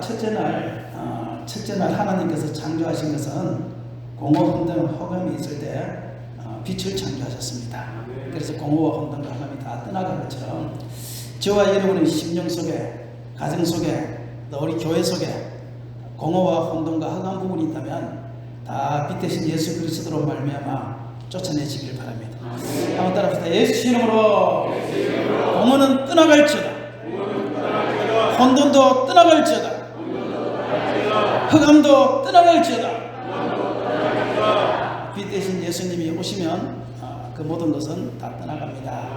첫째 날 하나님께서 창조하신 것은 공허, 혼돈, 허감이 있을 때 빛을 창조하셨습니다. 그래서 공허와 혼돈과 허감이 다 떠나간 것처럼 저와 여러분의 심령 속에, 가정 속에, 또 우리 교회 속에 공허와 혼돈과 허감 부분이 있다면 다 빛 대신 예수 그리스도로 말미암아 쫓아내시길 바랍니다. 한번 따라합시다. 예수 이름으로 공허는 떠나갈지어다. 혼돈도 떠나갈지어다. 흑암도 떠나갈지어다. 빛 대신 예수님이 오시면 그 모든 것은 다 떠나갑니다.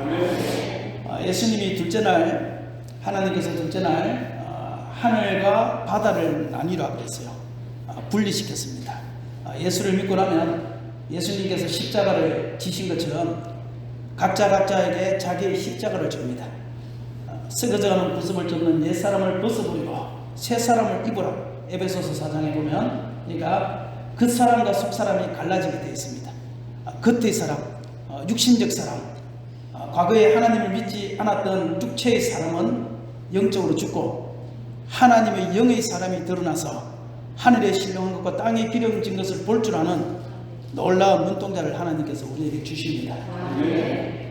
예수님이 둘째 날, 하나님께서 둘째 날 하늘과 바다를 나뉘라 그랬어요. 분리시켰습니다. 예수를 믿고 나면 예수님께서 십자가를 지신 것처럼 각자에게 자기의 십자가를 줍니다. 썩어져가는 구습을 쫓는 옛사람을 벗어버리고 새사람을 입으라. 에베소서 4장에 보면 그러니까 겉사람과 속사람이 갈라지게 되어 있습니다. 겉의 사람, 육신적 사람, 과거에 하나님을 믿지 않았던 육체의 사람은 영적으로 죽고 하나님의 영의 사람이 드러나서 하늘에 신령한 것과 땅에 기름진 것을 볼 줄 아는 놀라운 눈동자를 하나님께서 우리에게 주십니다.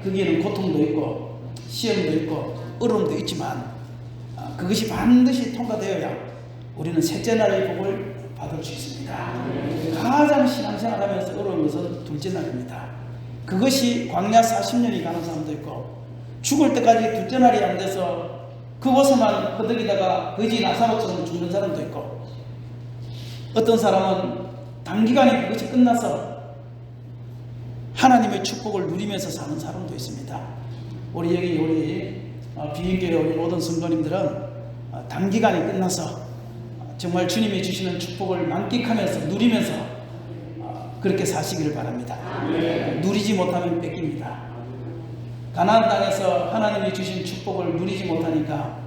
거기에는 고통도 있고 시험도 있고 어려움도 있지만 그것이 반드시 통과되어야 우리는 셋째 날의 복을 받을 수 있습니다. 가장 신앙생활하면서 어려운 것은 둘째 날입니다. 그것이 광야 40년이 가는 사람도 있고 죽을 때까지 둘째 날이 안 돼서 그곳에만 허덕이다가 거지 나사로처럼 죽는 사람도 있고 어떤 사람은 단기간에 그것이 끝나서 하나님의 축복을 누리면서 사는 사람도 있습니다. 우리 비행교회 우리 모든 성도님들은 단기간에 끝나서 정말 주님이 주시는 축복을 만끽하면서 누리면서 그렇게 사시기를 바랍니다. 누리지 못하면 뺏깁니다. 가나안 땅에서 하나님이 주신 축복을 누리지 못하니까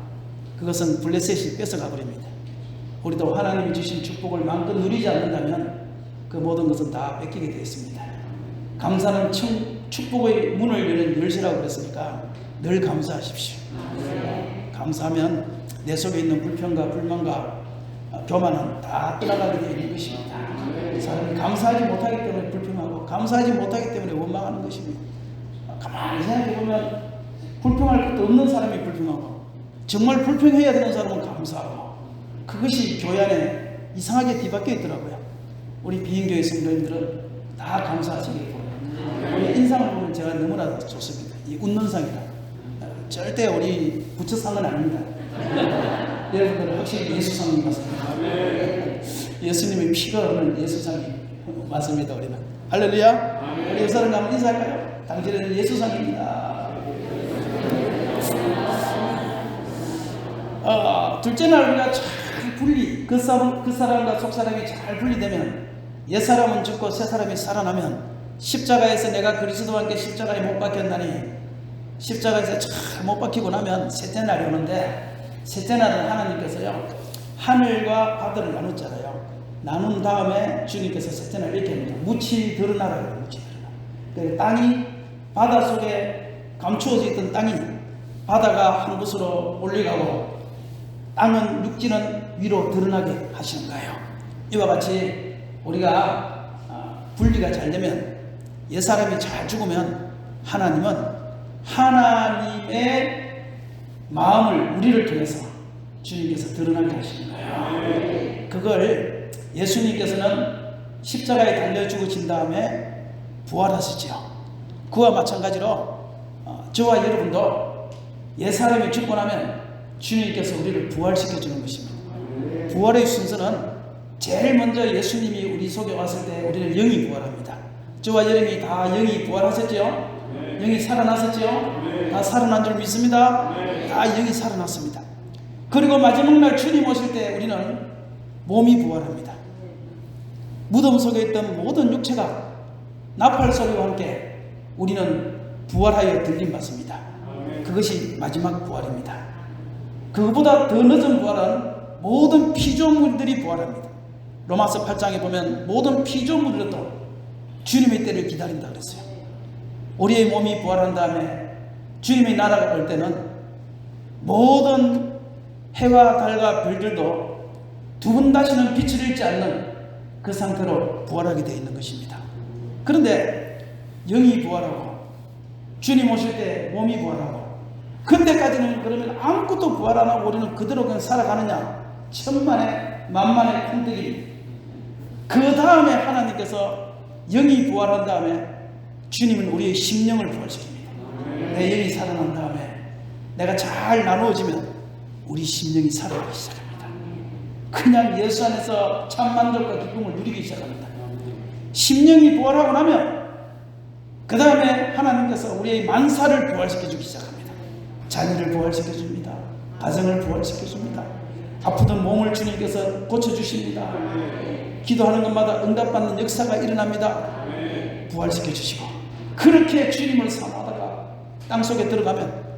그것은 블레셋이 뺏어가 버립니다. 우리도 하나님이 주신 축복을 마음껏 누리지 않는다면 그 모든 것은 다 뺏기게 되어 있습니다. 감사는 축복의 문을 여는 열쇠라고 그랬으니까 늘 감사하십시오. 감사하면 내 속에 있는 불평과 불만과 교만은 다 떠나가게 되어 있는 것입니다. 사람이 감사하지 못하기 때문에 불평하고 감사하지 못하기 때문에 원망하는 것입니다. 가만히 생각해보면 불평할 것도 없는 사람이 불평하고 정말 불평해야 되는 사람은 감사하고 그것이 교회 안에 이상하게 뒤바뀌어 있더라고요. 우리 비행교회 성도님들은 다 감사하시길 바랍니다. 우리 인상을 보면 제가 너무나 좋습니다. 이 웃는 상이다. 절대 우리 부처상은 아닙니다. 여러분들은 확실히 예수상인 것 같습니다. 예수님의 피가 흐르는 예수상이 맞습니다. 우리는 할렐루야. 우리 옆 사람 가면 인사할까요? 당신은 예수상입니다. 둘째 날 우리가 잘 분리, 그 사람과 속 사람이 잘 분리되면 옛 사람은 죽고 새 사람이 살아나면 십자가에서 내가 그리스도와 함께 십자가에 못 박혔나니 십자가에서 잘 못 박히고 나면 셋째 날이 오는데 셋째 날은 하나님께서요 하늘과 바다를 나눴잖아요. 나눈 다음에 주님께서 셋째 날 이렇게 합니다. 묻히 드러나라고. 묻히 드러나. 땅이 바다 속에 감추어져 있던 땅이 바다가 한 곳으로 올라가고 땅은 육지는 위로 드러나게 하시는 거예요. 이와 같이 우리가 분리가 잘 되면 옛사람이 잘 죽으면 하나님은 하나님의 마음을 우리를 통해서 주님께서 드러나게 하시는 거예요. 그걸 예수님께서는 십자가에 달려 죽으신 다음에 부활하시죠. 그와 마찬가지로 저와 여러분도 옛사람이 죽고 나면 주님께서 우리를 부활시켜 주는 것입니다. 부활의 순서는 제일 먼저 예수님이 우리 속에 왔을 때 우리는 영이 부활합니다. 저와 여러분이 다 영이 부활하셨죠? 영이 살아났었죠? 다 살아난 줄 믿습니다. 다 영이 살아났습니다. 그리고 마지막 날 주님 오실 때 우리는 몸이 부활합니다. 무덤 속에 있던 모든 육체가 나팔 소리와 함께 우리는 부활하여 들림받습니다. 그것이 마지막 부활입니다. 그것보다 더 늦은 부활은 모든 피조물들이 부활합니다. 로마서 8장에 보면 모든 피조물들도 주님의 때를 기다린다 그랬어요. 우리의 몸이 부활한 다음에 주님의 나라가 올 때는 모든 해와 달과 별들도 두 번 다시는 빛을 잃지 않는 그 상태로 부활하게 되어 있는 것입니다. 그런데 영이 부활하고 주님 오실 때 몸이 부활하고 그때까지는 그러면 아무것도 부활 안 하고 우리는 그대로 그냥 살아가느냐? 천만의 만만의 콩떡이. 그 다음에 하나님께서 영이 부활한 다음에 주님은 우리의 심령을 부활시킵니다. 내 영이 살아난 다음에 내가 잘 나누어지면 우리 심령이 살아나기 시작합니다. 그냥 예수 안에서 참 만족과 기쁨을 누리기 시작합니다. 심령이 부활하고 나면 그 다음에 하나님께서 우리의 만사를 부활시켜주기 시작합니다. 자녀를 부활시켜줍니다. 가정을 부활시켜줍니다. 아프던 몸을 주님께서 고쳐주십니다. 기도하는 것마다 응답받는 역사가 일어납니다. 부활시켜주시고 그렇게 주님을 사모하다가 땅속에 들어가면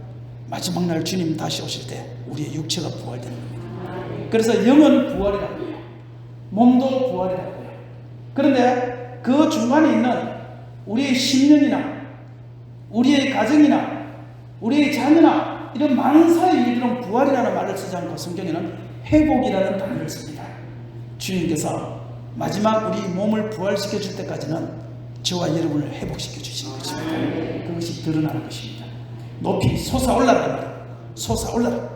마지막 날 주님 다시 오실 때 우리의 육체가 부활되는 겁니다. 그래서 영은 부활이라고 해요. 몸도 부활이라고 해요. 그런데 그 중간에 있는 우리의 심령이나 우리의 가정이나 우리의 자녀나 이런 만사의 일들은 부활이라는 말을 쓰지 않고 성경에는 회복이라는 단어를 씁니다. 주님께서 마지막 우리 몸을 부활시켜 줄 때까지는 저와 여러분을 회복시켜 주시는 것입니다. 그것이 드러나는 것입니다. 높이 솟아올라라. 솟아올라라.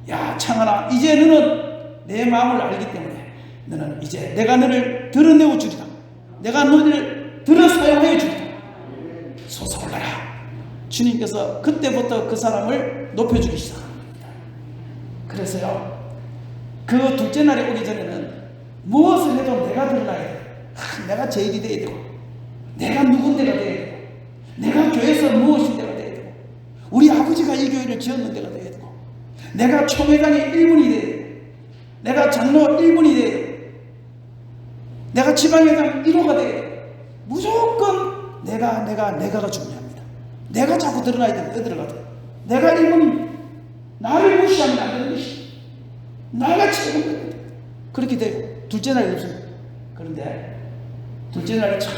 야 창하나 이제 너는 내 마음을 알기 때문에 너는 이제 내가 너를 드러내어 주리라. 내가 너를 들어 사용하여 주리라. 솟아올라라. 주님께서 그때부터 그 사람을 높여주기 시작합니다. 그래서요 그 둘째 날이 오기 전에는 무엇을 해도 내가 드러나야 돼. 내가 제일이 돼야 되고 내가 누군데가 돼야 되고 내가 교회에서 무엇인데가 돼야 되고 우리 아버지가 이 교회를 지었는 데가 돼야 되고 내가 총회장의 1분이 돼야 되고 내가 장로 1분이 돼야 되고 내가 지방회장 1호가 돼야 되고 무조건 내가가 중요합니다. 내가 자꾸 드러나야 돼. 어디를 가도 내가 1분입니다. 나를 무시하면 안 되는 것이 나가 최고입니다. 그렇게 돼요. 둘째 날이 없습니다. 그런데 둘째 날이 쫙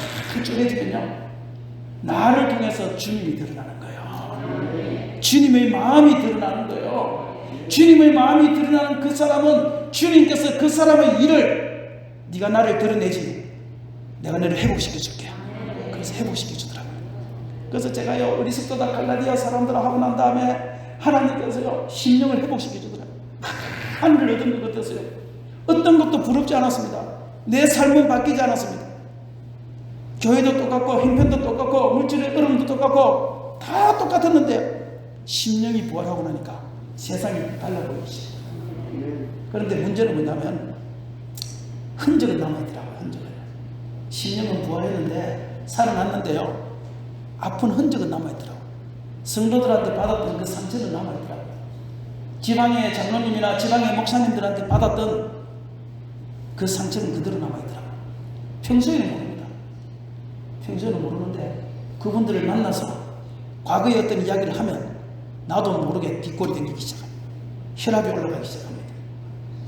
쪼개지면요 나를 통해서 주님이 드러나는 거예요. 주님의 마음이 드러나는 거예요. 주님의 마음이 드러나는 그 사람은 주님께서 그 사람의 일을 네가 나를 드러내지 내가 너를 회복시켜 줄게. 그래서 회복시켜 주더라고요. 그래서 제가요 어리석도다 갈라디아 사람들하고 난 다음에 하나님께서요 심령을 회복시켜 주더라고요. 하늘을 얻은 것 같았어요. 어떤 것도 부럽지 않았습니다. 내 삶은 바뀌지 않았습니다. 교회도 똑같고 형편도 똑같고 물질의 흐름도 똑같고 다 똑같았는데 심령이 부활하고 나니까 세상이 달라 보이기 시작해요. 그런데 문제는 뭐냐면 흔적은 남아있더라고요. 흔적은. 심령은 부활했는데 살아났는데요 아픈 흔적은 남아있더라고요. 성도들한테 받았던 그 상처는 남아있더라고요. 지방의 장로님이나 지방의 목사님들한테 받았던 그 상처는 그대로 남아있더라고요. 평소에는 모릅니다. 평소에는 모르는데 그분들을 만나서 과거의 어떤 이야기를 하면 나도 모르게 뒷골이 당기기 시작합니다. 혈압이 올라가기 시작합니다.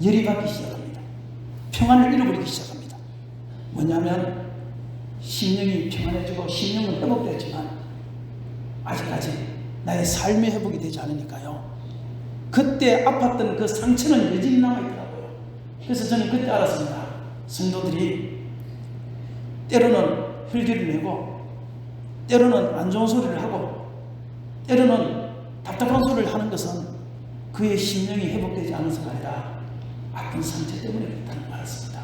열이 받기 시작합니다. 평안을 잃어버리기 시작합니다. 뭐냐면 심령이 평안해지고 심령은 회복되었지만 아직까지 나의 삶의 회복이 되지 않으니까요. 그때 아팠던 그 상처는 여전히 남아있더라고요. 그래서 저는 그때 알았습니다. 성도들이 때로는 혈기를 내고 때로는 안 좋은 소리를 하고 때로는 답답한 소리를 하는 것은 그의 심령이 회복되지 않아서가 아니라 아픈 상처 때문에 그렇다는 걸 알았습니다.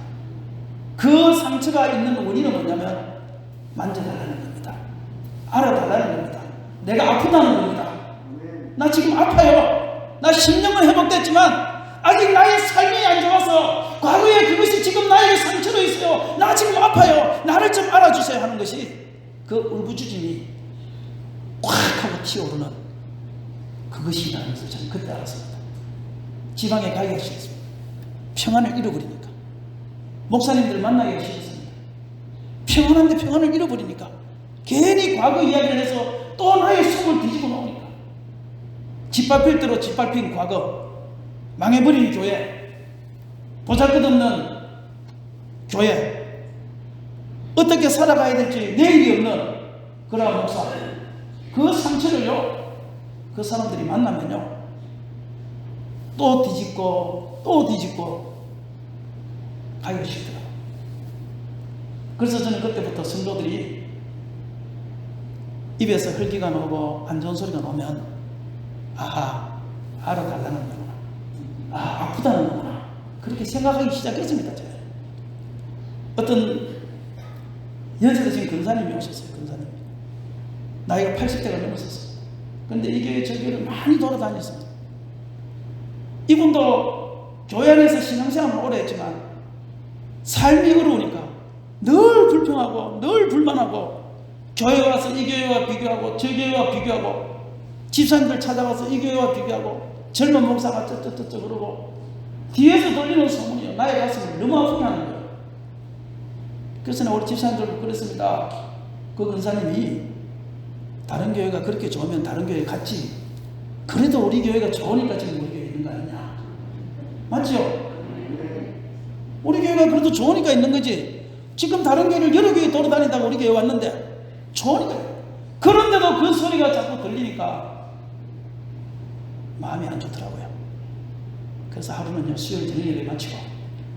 그 상처가 있는 원인은 뭐냐면 만져달라는 겁니다. 알아달라는 겁니다. 내가 아프다는 겁니다. 나 지금 아파요. 나 심령은 회복됐지만 아직 나의 삶이 안 좋아서 과거에 그것이 지금 나에게 상처로 있어요. 나 지금 아파요. 나를 좀 알아주세요 하는 것이 그 울부짖음이 꽉 하고 튀어오르는 그것이라는 것을 저는 그때 알았습니다. 지방에 가기가 싫었습니다. 평안을 잃어버리니까. 목사님들 만나기가 싫었습니다. 평안한데 평안을 잃어버리니까 괜히 과거 이야기를 해서 또 나의 속을 뒤집어 놓으니까 짓밟힐 대로 짓밟힌 과거, 망해버린 교회, 보잘것없는 교회, 어떻게 살아가야 될지 내일이 없는 그러한 목사, 그 상처를요 그 사람들이 만나면요 또 뒤집고 또 뒤집고 가기가 싫더라고요. 그래서 저는 그때부터 성도들이 입에서 헐기가 나오고 안 좋은 소리가 나오면 아하, 알아달라는 거구나. 아, 아프다는 거구나. 그렇게 생각하기 시작했습니다. 제가. 어떤 연세드신 근사님이 오셨어요. 근사님. 나이가 80대가 넘었었어요. 근데 이 교회 저 교회를 많이 돌아다녔습니다. 이분도 교회 안에서 신앙생활을 오래 했지만 삶이 어려우니까 늘 불평하고 늘 불만하고 교회 와서 이 교회와 비교하고 저 교회와 비교하고 집사님들 찾아가서 이 교회와 비교하고 젊은 목사가 쩌쩌쩌쩌 그러고 뒤에서 들리는 소문이요. 나의 가슴을 너무 아프게 하는 거예요. 그래서 우리 집사님들도 그랬습니다. 그 은사님이 다른 교회가 그렇게 좋으면 다른 교회 갔지. 그래도 우리 교회가 좋으니까 지금 우리 교회에 있는 거 아니냐. 맞죠? 우리 교회가 그래도 좋으니까 있는 거지. 지금 다른 교회를 여러 교회 돌아다니다가 우리 교회 왔는데 좋으니까. 그런데도 그 소리가 자꾸 들리니까 마음이 안 좋더라고요. 그래서 하루는요, 수요일 저녁예배 마치고,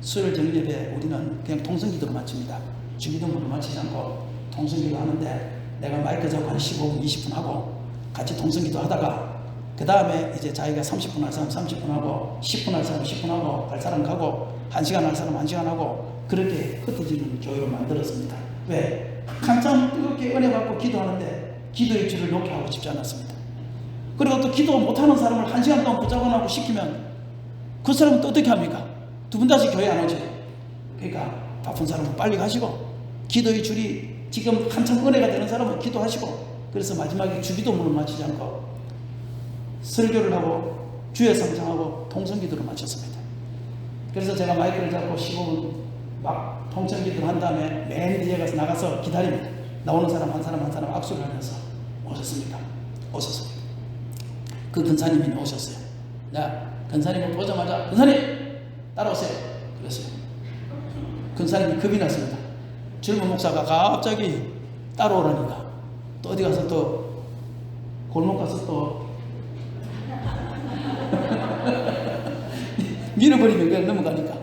수요일 저녁예배 우리는 그냥 통성기도로 마칩니다. 주기도문으로 마치지 않고 통성기도 하는데 내가 마이크 잡고 한 15분, 20분 하고 같이 통성기도 하다가 그 다음에 이제 자기가 30분 할 사람 30분 하고 10분 할 사람 10분 하고 갈 사람 가고 1시간 할 사람 1시간 하고 그렇게 흩어지는 교회로 만들었습니다. 왜? 한참 뜨겁게 은혜 받고 기도하는데 기도의 줄을 놓게 하고 싶지 않았습니다. 그리고 또 기도 못하는 사람을 1시간 동안 붙잡아놓고 시키면 그 사람은 또 어떻게 합니까? 두 분 다시 교회 안 오죠. 그러니까 바쁜 사람은 빨리 가시고 기도의 줄이 지금 한참 은혜가 되는 사람은 기도하시고 그래서 마지막에 주기도문을 마치지 않고 설교를 하고 주의 상장하고 통성기도를 마쳤습니다. 그래서 제가 마이크를 잡고 15분 막 통성기도를 한 다음에 맨 뒤에 가서 나가서 기다립니다. 나오는 사람 한 사람 한 사람 악수를 하면서 오셨습니까? 오셨어요. 그 근사님이 오셨어요. 나 근사님을 보자마자 근사님 따라오세요. 그랬어요. 근사님이 겁이 났습니다. 젊은 목사가 갑자기 따라오라니까 또 어디 가서 또 골목 가서 또 밀어버리면 그냥 넘어가니까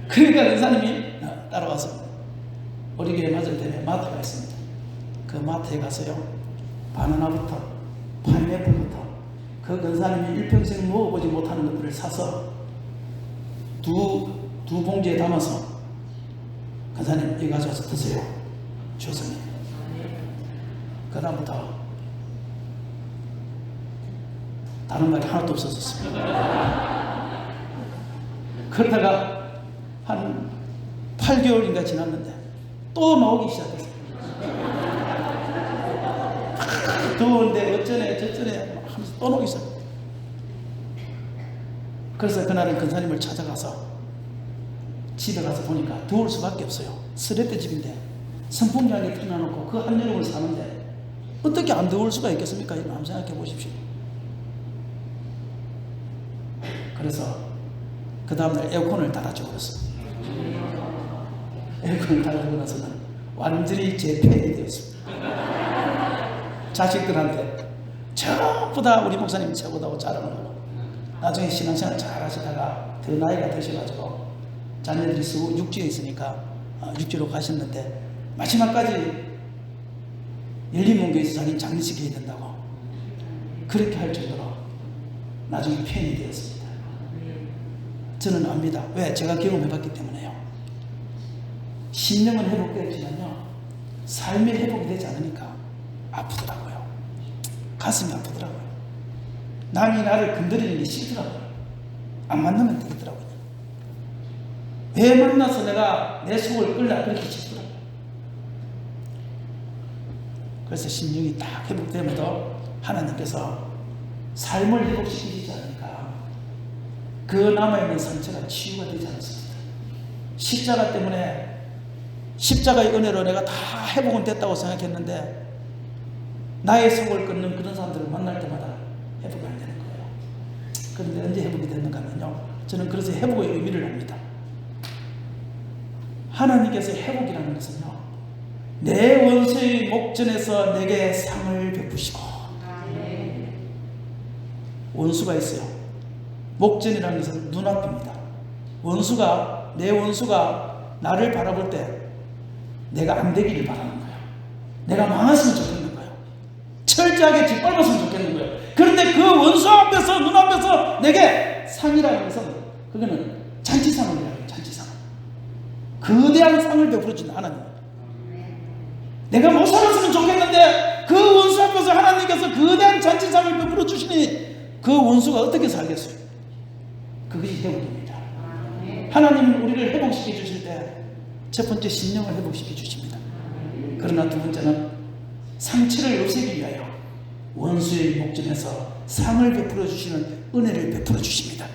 그러니까 근사님이 따라와서 우리 교회 맞은편에 마트가 있습니다. 그 마트에 가서요 바나나부터 파인애플부터 그 근사님이 일평생 먹어보지 못하는 것들을 사서 두 봉지에 담아서 근사님 여기 가져와서 드세요. 주었습니다. 그 다음부터 다른 말이 하나도 없어졌습니다. 그러다가 한 8개월인가 지났는데 또 나오기 시작했어요. 더운데 어쩌네 저쩌네 하면서 또 나오기 시작했어요. 그래서 그날은 근사님을 찾아가서 집에 가서 보니까 더울 수밖에 없어요. 스레트 집인데 선풍기 안에 틀어놓고 그 한여름을 사는데 어떻게 안 더울 수가 있겠습니까? 이거 한번 생각해 보십시오. 그래서 그 다음날 에어컨을 달아주고 그랬습니다. 에어컨을 달아주고 나서는 완전히 제 팬이 되었습니다. 자식들한테 전부 다 우리 목사님이 최고다고 자랑을 하고 나중에 신앙생활 잘 하시다가 더 나이가 드셔가지고 자녀들이 육지에 있으니까 육지로 가셨는데 마지막까지 열린문교에서 자기는 장례식 해야 된다고 그렇게 할 정도로 나중에 팬이 되었습니다. 저는 압니다. 왜? 제가 경험해봤기 때문에요. 심령은 회복되었지만요 삶의 회복이 되지 않으니까 아프더라고요. 가슴이 아프더라고요. 남이 나를 건드리는 게 싫더라고요. 안 만나면 되겠더라고요. 왜 만나서 내가 내 속을 끌라 그렇게 싶더라고요. 그래서 심령이 딱 회복되면도 하나님께서 삶을 회복시키지 않으니까 그 남아있는 상처가 치유가 되지 않습니다. 십자가 때문에 십자가의 은혜로 내가 다 회복은 됐다고 생각했는데 나의 속을 끊는 그런 사람들을 만날 때마다 회복이 안 되는 거예요. 그런데 언제 회복이 됐는가 하면요 저는 그래서 회복의 의미를 압니다. 하나님께서 회복이라는 것은요 내 원수의 목전에서 내게 상을 베푸시고 원수가 있어요. 목전이라는 것은 눈앞입니다. 내 원수가 나를 바라볼 때 내가 안 되기를 바라는 거예요. 내가 망했으면 좋겠는 거예요. 철저하게 짓밟았으면 좋겠는 거예요. 그런데 그 원수 앞에서, 눈앞에서 내게 상이라는 것은, 그거는 잔치상이라고 해요. 잔치상. 거대한 상을 베풀어 주는 하나님. 내가 못 살았으면 좋겠는데 그 원수 앞에서 하나님께서 거대한 잔치상을 베풀어 주시니 그 원수가 어떻게 살겠어요? 그것이 회복입니다. 하나님은 우리를 회복시켜 주실 때 첫 번째 신령을 회복시켜 주십니다. 그러나 두 번째는 상처를 없애기 위하여 원수의 목전에서 상을 베풀어 주시는 은혜를 베풀어 주십니다.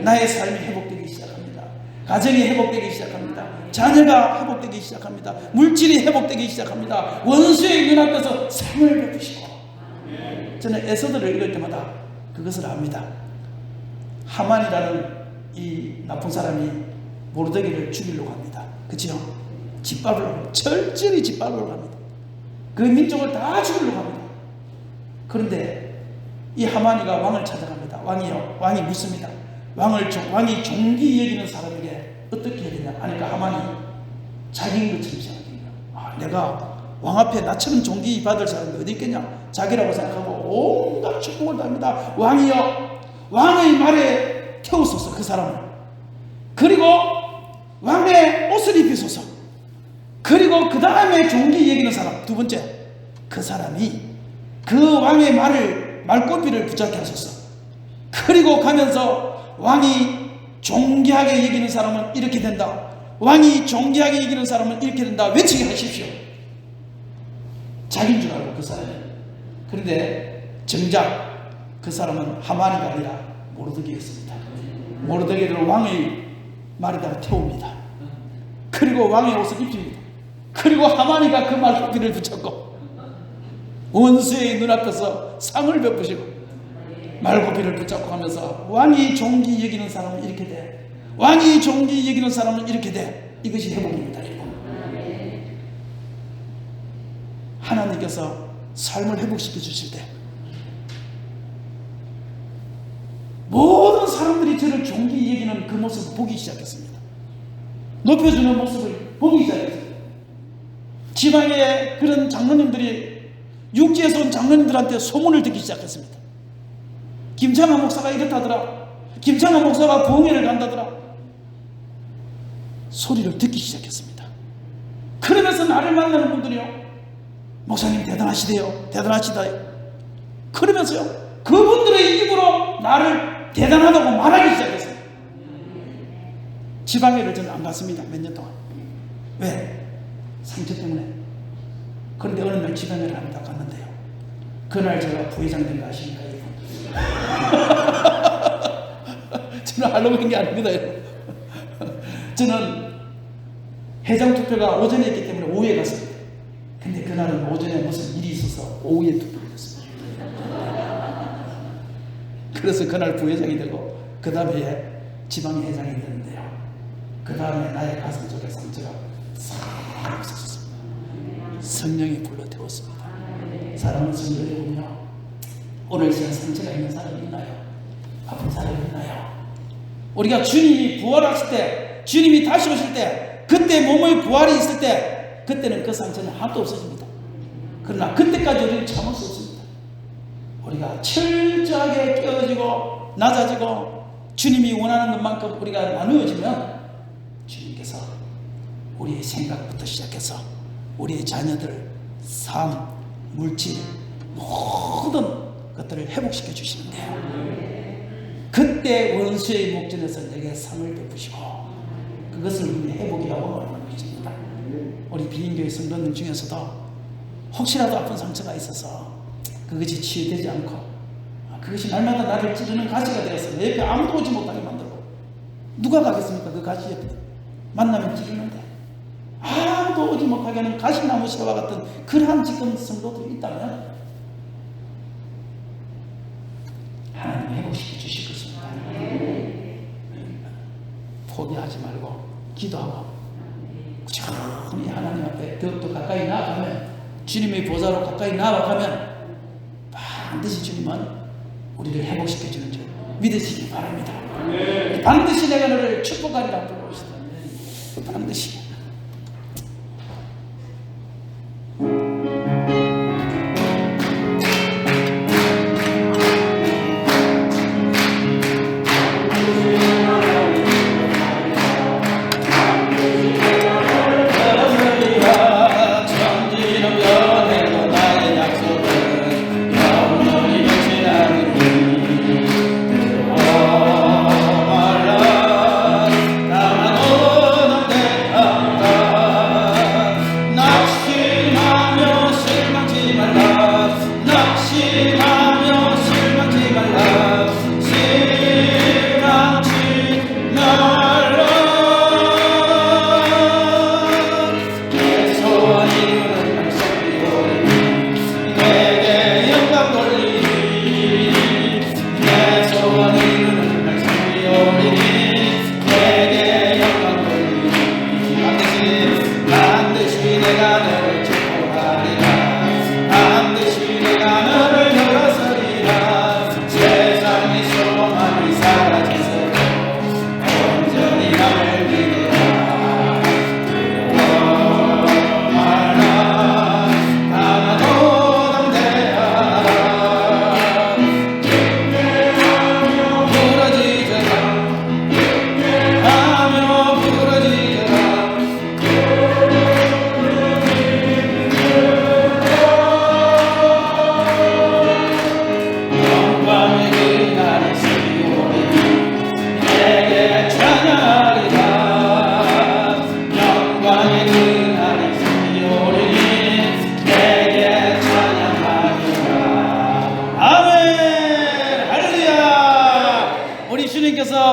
나의 삶이 회복되기 시작합니다. 가정이 회복되기 시작합니다. 자녀가 회복되기 시작합니다. 물질이 회복되기 시작합니다. 원수의 눈앞에서 상을 베푸시고. 저는 에서들을 읽을 때마다 그것을 압니다. 하만이라는 이 나쁜 사람이 모르드게를 죽이려고 합니다. 그치요? 짓밟으려고, 철저히 짓밟으려고 합니다. 그 민족을 다 죽이려고 합니다. 그런데 이 하만이가 왕을 찾아갑니다. 왕이요, 왕이 묻습니다. 왕이 종기 여기는 사람에게 어떻게 해야 되냐 하니까 하만이 자기인 것처럼 생각합니다. 내가 왕 앞에 나처럼 종기 받을 사람이 어디 있겠냐, 자기라고 생각하고 온갖 축복을 합니다. 왕이요, 왕의 말에 태우소서 그 사람을. 그리고 왕의 옷을 입히소서. 그리고 그 다음에 종기 여기는 사람, 두 번째, 그 사람이 그 왕의 말꼬비를 붙잡게 하소서. 그리고 가면서 왕이 존귀하게 여기는 사람은 이렇게 된다, 왕이 존귀하게 여기는 사람은 이렇게 된다 외치게 하십시오. 자기인 줄 알고 그 사람이. 그런데 정작 그 사람은 하만이가 아니라 모르드게였습니다. 모르드게를 왕의 말에다가 태웁니다. 그리고 왕의 옷을 입힙니다. 그리고 하만이가 그 말꼬비를 붙잡고 원수의 눈앞에서 상을 베푸시고 말고비를 붙잡고 하면서 왕이 종기 여기는 사람은 이렇게 돼, 왕이 종기 여기는 사람은 이렇게 돼. 이것이 회복입니다. 하나님께서 삶을 회복시켜 주실 때 모든 사람들이 저를 종기 여기는 그 모습을 보기 시작했습니다. 높여주는 모습을 보기 시작했습니다. 지방의 그런 장로님들이 육지에서 온 장로님들한테 소문을 듣기 시작했습니다. 김창환 목사가 이렇다더라, 김창환 목사가 부흥회를 간다더라, 소리를 듣기 시작했습니다. 그러면서 나를 만나는 분들이요, 목사님 대단하시대요, 대단하시다요. 그러면서요, 그분들의 입으로 나를 대단하다고 말하기 시작했어요. 지방회를 저는 안 갔습니다. 몇 년 동안. 왜? 상처 때문에. 그런데 어느 날 지방회를 한번 갔는데요, 그날 제가 부회장 된 거 아십니까? 저는 하려고 한 게 아닙니다. 저는 회장 투표가 오전에 했기 때문에 오후에 갔습니다. 근데 그날은 오전에 무슨 일이 있어서 오후에 투표를 했습니다. 그래서 그날 부회장이 되고 그 다음에 지방회 회장이 되는데요, 그 다음에 나의 가슴 속에 상처가 싹 없어졌습니다. 성령이 불러태웠습니다. 사랑하는 성도 여러분요, 오늘 시간 상처가 있는 사람이 있나요? 아픈 사람이 있나요? 우리가 주님이 부활하실 때, 주님이 다시 오실 때, 그때 몸의 부활이 있을 때, 그때는 그 상처는 하나도 없어집니다. 그러나 그때까지 우리는 참을 수 없습니다. 우리가 철저하게 깨어지고 낮아지고 주님이 원하는 것만큼 우리가 나누어지면 주님께서 우리의 생각부터 시작해서 우리의 자녀들, 삶, 물질, 모든 것들을 회복시켜 주시는데요, 그때 원수의 목전에서 내게 상을 베푸시고 그것을 우리 회복이라고 말하는 것입니다. 우리 비인교회 성도들 중에서도 혹시라도 아픈 상처가 있어서 그것이 치유되지 않고 그것이 날마다 나를 찌르는 가시가 되어서 내 옆에 아무도 오지 못하게 만들고, 누가 가겠습니까? 그 가시 옆에 만나면 찌르는데 아무도 오지 못하게 하는 가시나무 새와 같은 그러한 지금 성도들이 있다면 하나님 회복시켜 주실 것입니다. 포기하지 말고 기도하고 꾸준히 하나님 앞에 더욱더 가까이 나아가면, 주님의 보좌로 가까이 나아가면 반드시 주님은 우리를 회복시켜 주는 줄 믿으시기 바랍니다. 반드시 내가 너를 축복하리라 부르시다. 반드시.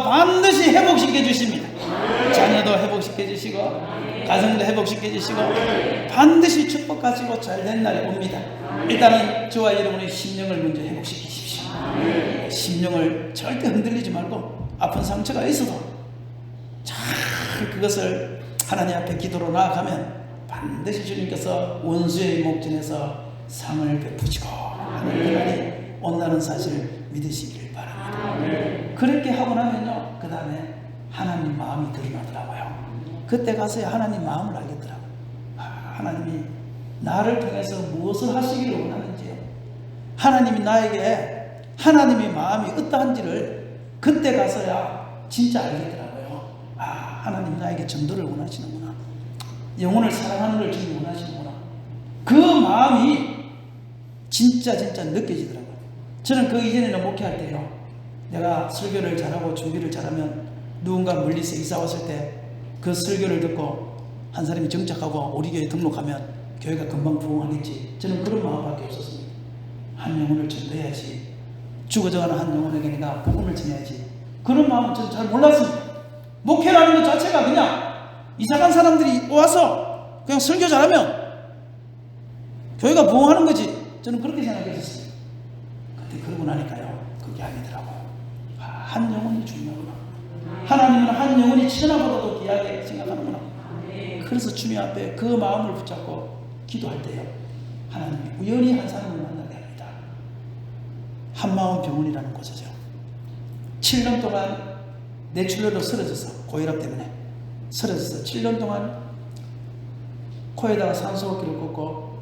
반드시 회복시켜 주십니다. 자녀도 회복시켜 주시고 가정도 회복시켜 주시고 반드시 축복하시고 잘된 날이 옵니다. 일단은 저와 여러분의 심령을 먼저 회복시키십시오. 심령을 절대 흔들리지 말고 아픈 상처가 있어도 잘 그것을 하나님 앞에 기도로 나아가면 반드시 주님께서 원수의 목전에서 상을 베푸시고 하는 날이 온다는 사실을 믿으시길 바랍니다. 그렇게 하고 나면요, 그 다음에 하나님 마음이 드러나더라고요. 그때 가서야 하나님 마음을 알겠더라고요. 하나님이 나를 통해서 무엇을 하시기를 원하는지요. 하나님이 나에게 하나님의 마음이 어떠한지를 그때 가서야 진짜 알겠더라고요. 하나님 나에게 전도를 원하시는구나. 영혼을 사랑하는 걸 주님 원하시는구나. 그 마음이 진짜 느껴지더라고요. 저는 그 이전에는 목회할 때요, 내가 설교를 잘하고 준비를 잘하면 누군가 멀리서 이사 왔을 때 그 설교를 듣고 한 사람이 정착하고 우리 교회에 등록하면 교회가 금방 부흥하겠지. 저는 그런 마음밖에 없었습니다. 한 영혼을 전도해야지. 죽어져가는 한 영혼에게 내가 복음을 전해야지. 그런 마음은 저는 잘 몰랐습니다. 목회라는 것 자체가 그냥 이사간 사람들이 와서 그냥 설교 잘하면 교회가 부흥하는 거지. 저는 그렇게 생각했었어요. 근데 그러고 나니까요, 그게 아니더라고요. 한 영혼이 중요하구나. 하나님은 한 영혼이 천하보다도 귀하게 생각하는구나. 그래서 주님 앞에 그 마음을 붙잡고 기도할 때요, 하나님이 우연히 한 사람을 만나게 합니다. 한마음 병원이라는 곳이죠. 7년 동안 뇌출혈로 쓰러져서, 고혈압 때문에 쓰러져서 7년 동안 코에다가 산소호흡기를 꽂고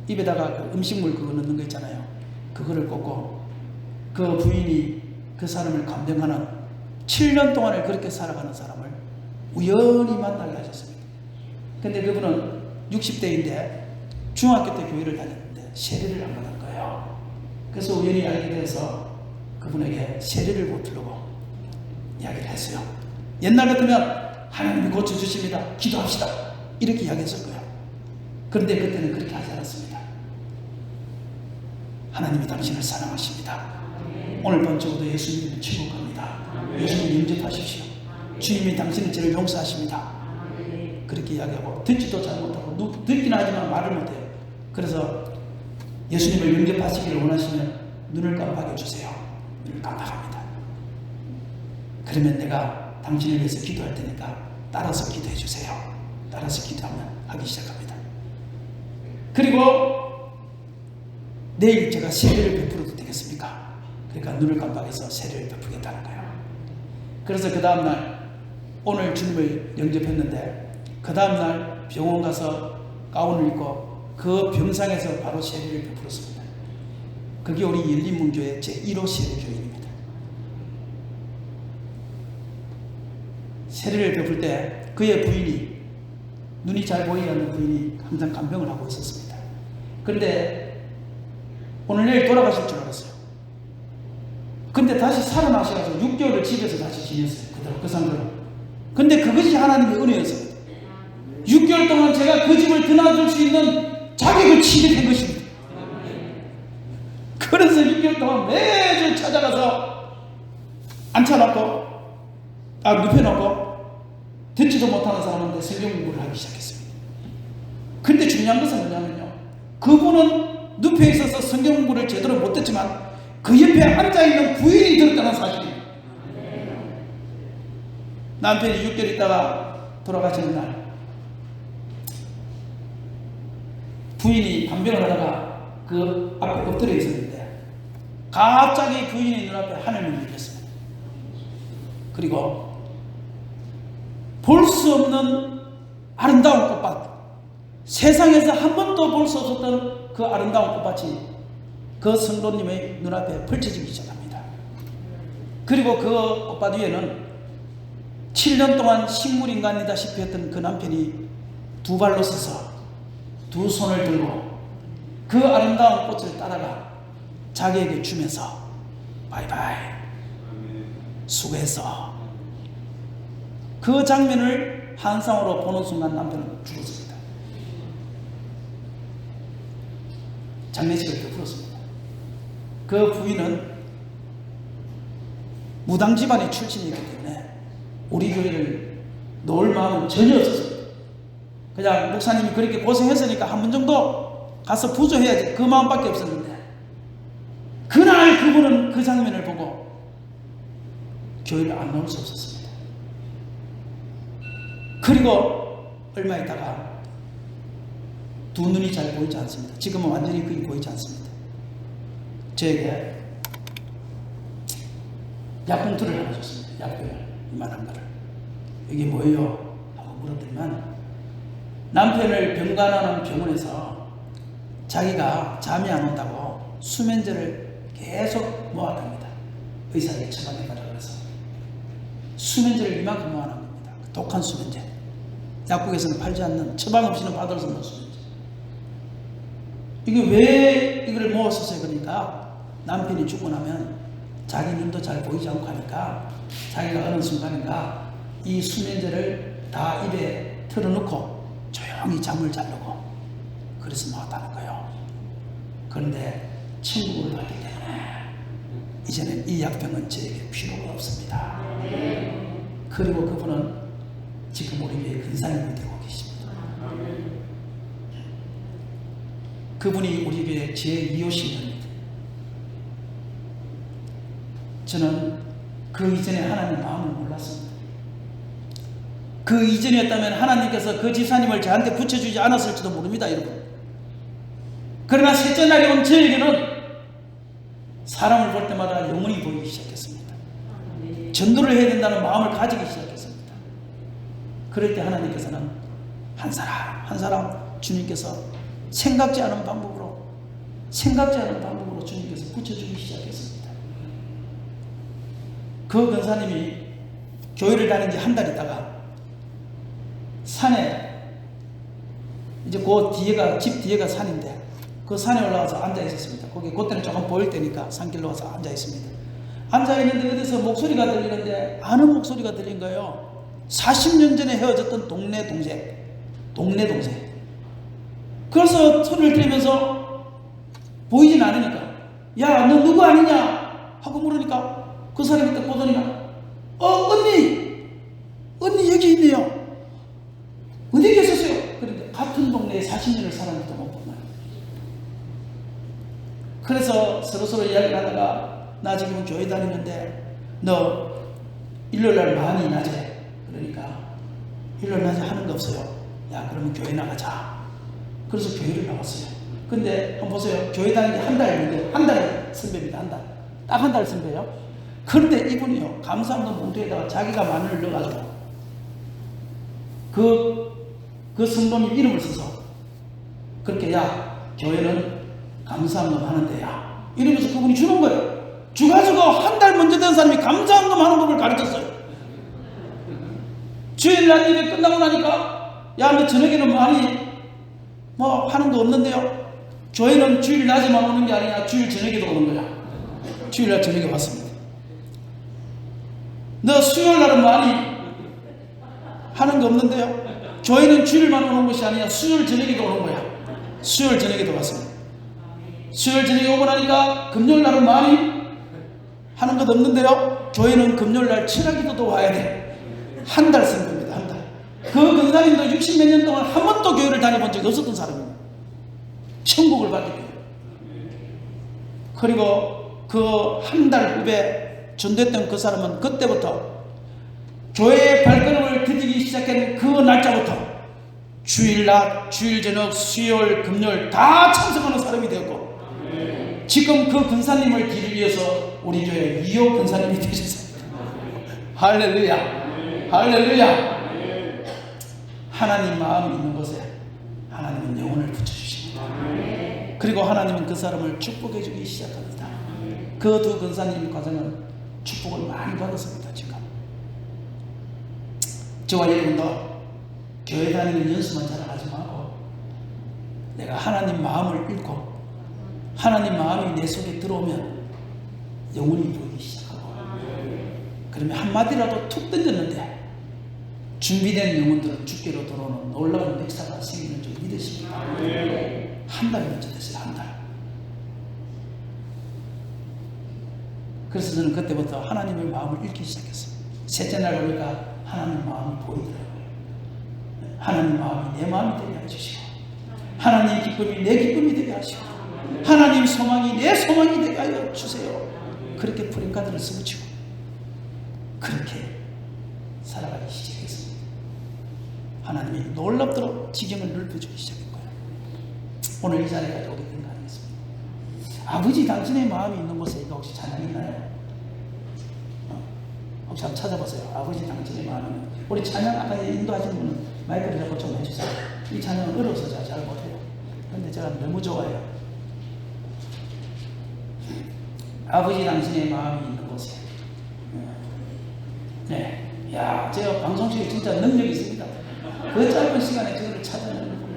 입에다가 그 음식물 그거 넣는 거 있잖아요. 그거를 꽂고 그 부인이 그 사람을 감정하는 7년 동안을 그렇게 살아가는 사람을 우연히 만나게 하셨습니다. 근데 그분은 60대인데 중학교 때 교회를 다녔는데 세례를 안 받은 거예요. 그래서 우연히 알게 돼서 그분에게 세례를 못 들고 이야기를 했어요. 옛날 같으면 하나님이 고쳐주십니다. 기도합시다. 이렇게 이야기했을 거예요. 그런데 그때는 그렇게 하지 않았습니다. 하나님이 당신을 사랑하십니다. 오늘 밤 적어도 예수님을 축복합니다. 예수님 영접하십시오. 주님이 당신의 죄를 용서하십니다. 그렇게 이야기하고 듣지도 잘 못하고 듣긴 하지만 말을 못해요. 그래서 예수님을 영접하시기를 원하시면 눈을 깜빡여 주세요. 눈을 깜빡합니다. 그러면 내가 당신을 위해서 기도할 테니까 따라서 기도해 주세요. 따라서 기도하면 하기 시작합니다. 그리고 내일 제가 세례를 베풀어도 되겠습니까? 그러니까 눈을 깜빡해서 세례를 베푸겠다는 거예요. 그래서 그 다음날 오늘 주님을 영접했는데 그 다음날 병원 가서 가운을 입고 그 병상에서 바로 세례를 베풀었습니다. 그게 우리 열린문교의 제1호 세례교인입니다. 세례를 베풀 때 그의 부인이, 눈이 잘 보이지 않는 부인이 항상 간병을 하고 있었습니다. 그런데 오늘 내일 돌아가실 줄 알았어요. 근데 다시 살아나셔서 6개월을 집에서 다시 지냈어요. 그대로 그 상태로. 근데 그것이 하나님의 은혜였습니다. 6개월 동안 제가 그 집을 드나들 수 있는 자격을 치게 된 것입니다. 그래서 6개월 동안 매주 찾아가서 앉혀놓고 눕혀놓고 듣지도 못하는 사람한테 성경 공부를 하기 시작했습니다. 근데 중요한 것은 뭐냐면요, 그분은 눕혀 있어서 성경 공부를 제대로 못했지만 그 옆에 앉아있는 부인이 들었다는 사실입니다. 남편이 6개월 있다가 돌아가시는 날 부인이 간병을 하다가 그 앞에 엎드려 있었는데 갑자기 부인의 눈앞에 하늘을 느꼈습니다. 그리고 볼 수 없는 아름다운 꽃밭, 세상에서 한 번도 볼 수 없었던 그 아름다운 꽃밭이 그 성도님의 눈앞에 펼쳐지기 시작합니다. 그리고 그 꽃밭 위에는 7년 동안 식물인간이다시피 했던 그 남편이 두 발로 서서 두 손을 들고 그 아름다운 꽃을 따라가 자기에게 주면서 바이바이 수고했어. 그 장면을 환상으로 보는 순간 남편은 죽었습니다. 장례식을 베풀었습니다. 그 부인은 무당 집안의 출신이기 때문에 우리 교회를 놓을 마음은 전혀 없었습니다. 그냥 목사님이 그렇게 고생했으니까 한 번 정도 가서 부조해야지, 그 마음밖에 없었는데 그날 그분은 그 장면을 보고 교회를 안 나올 수 없었습니다. 그리고 얼마 있다가 두 눈이 잘 보이지 않습니다. 지금은 완전히 그게 보이지 않습니다. 저에게 약봉투를 하나 줬습니다. 약병을, 이만한 거를. 이게 뭐예요? 하고 물었더니만 남편을 병간하는 병원에서 자기가 잠이 안 온다고 수면제를 계속 모아둡니다. 의사에게 처방해가라 그래서 수면제를 이만큼 모아놓은 겁니다. 독한 수면제. 약국에서는 팔지 않는, 처방 없이는 받을 수 없는 수면제. 이게 왜 이걸 모았었어요? 그러니까 남편이 죽고 나면 자기 눈도 잘 보이지 않고 하니까 자기가 어느 순간인가 이 수면제를 다 입에 틀어놓고 조용히 잠을 자려고 그래서 모았다는 거예요. 그런데 천국을 받기 때문에 이제는 이 약병은 저에게 필요가 없습니다. 그리고 그분은 지금 우리 교회 근사님이 되고 계십니다. 그분이 우리 교회 제2호 신입니다. 저는 그 이전에 하나님 마음을 몰랐습니다. 그 이전이었다면 하나님께서 그 집사님을 저한테 붙여주지 않았을지도 모릅니다, 여러분. 그러나 셋째 날이 온 저에게는 사람을 볼 때마다 영원히 보이기 시작했습니다. 전도를 해야 된다는 마음을 가지기 시작했습니다. 그럴 때 하나님께서는 한 사람 주님께서 생각지 않은 방법으로 주님께서 붙여주기 시작했습니다. 그 권사님이 교회를 다닌 지 한 달 있다가 산에, 이제 그 뒤에가, 집 뒤에가 산인데 그 산에 올라가서 앉아 있었습니다. 거기 그때는 조금 보일 때니까 산길로 와서 앉아 있습니다. 앉아 있는데 어디서 목소리가 들리는데 아는 목소리가 들린 거예요. 40년 전에 헤어졌던 동네 동생. 그래서 소리를 들으면서 보이진 않으니까, 야, 너 누구 아니냐 하고 물으니까 그 사람이 딱 보더니까, 언니 여기 있네요. 어디 계셨어요? 그런데 같은 동네에 40년을 살았는데도 못 본 거예요. 그래서 서로 이야기를 하다가, 나 지금 교회 다니는데 너 일요일날 많이 낮에, 그러니까 일요일 낮에 하는 거 없어요. 야, 그러면 교회 나가자. 그래서 교회를 나왔어요. 근데 한번 보세요. 교회 다닌 게 한 달인데, 한 달 선배입니다. 한 달. 딱 한 달 선배예요. 그런데 이분이요, 감사함도 봉투에다가 자기가 마늘을 넣어가지고 그 성도님 이름을 써서 그렇게, 야, 교회는 감사함도 하는데, 야, 이러면서 그분이 주는 거예요. 주가지고 한 달 먼저 된 사람이 감사함도 하는 법을 가르쳤어요. 주일날 예배 끝나고 나니까, 야, 너 저녁에는 많이 뭐 하는 거 없는데요? 교회는 주일 낮에만 오는 게 아니라 주일 저녁에도 오는 거야. 주일날 저녁에 왔습니다. 너 수요일날은 많이 하는 거 없는데요? 교회는 주일만 오는 것이 아니라 수요일 저녁에도 오는 거야. 수요일 저녁에도 왔습니다. 수요일 저녁에 오고 나니까 금요일날은 많이 하는 것 없는데요? 교회는 금요일날 철학기도도 와야 돼. 한 달 쓴 겁니다. 한 달. 그 근사님도 60몇 년 동안 한 번도 교회를 다녀본 적이 없었던 사람입니다. 천국을 받게 돼요. 그리고 그 한 달 후에 전도했던 그 사람은 그때부터 교회의 발걸음을 디디기 시작한 그 날짜부터 주일낮, 주일 저녁, 수요일, 금요일 다 참석하는 사람이 되었고, 지금 그 근사님을 뒤를 이어서 우리 교회 2호 근사님이 되셨습니다. 할렐루야, 할렐루야. 하나님 마음이 있는 곳에 하나님은 영혼을 붙여주십니다. 그리고 하나님은 그 사람을 축복해 주기 시작합니다. 그 두 근사님 과정은 축복을 많이 받았습니다. 지금 저와 여러분도 교회 다니는 연수만 자랑하지 말고, 내가 하나님 마음을 읽고 하나님 마음이 내 속에 들어오면 영혼이 보이기 시작하고, 그러면 한마디라도 툭 던졌는데 준비된 영혼들은 주께로 돌아오는 놀라운 역사가 생기는 줄 믿으십니까? 한 달이 먼저 됐어요. 한 달. 그래서 저는 그때부터 하나님의 마음을 읽기 시작했어요. 셋째 날 보니까 하나님 마음이 보이더라고요. 하나님 마음이 내 마음이 되게 해주시고, 하나님 기쁨이 내 기쁨이 되게 하시고, 하나님 소망이 내 소망이 되게 하여 주세요. 그렇게 프랭카드를 쓰고치고 그렇게 살아가기 시작했습니다. 하나님이 놀랍도록 지경을 넓혀주기 시작한 거예요. 오늘 이 자리까지 오게 된 거 아니겠습니까? 아버지 당신의 마음이 있는 곳에 이거 혹시 찬양 있나요? 혹시 한번 찾아보세요. 아버지 당신의 마음이 있는, 우리 찬양 아까 인도하시는 분은 마이크를 잡고 좀 해주세요. 이 찬양은 어려워서 제가 잘 못해요. 그런데 제가 너무 좋아해요. 아버지 당신의 마음이 있는 곳에. 네. 야, 제가 방송실에 진짜 능력이 있습니다. 그 짧은 시간에 저를 찾아내는 거예요.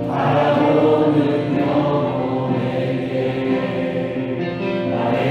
바라보는 영혼에게 나의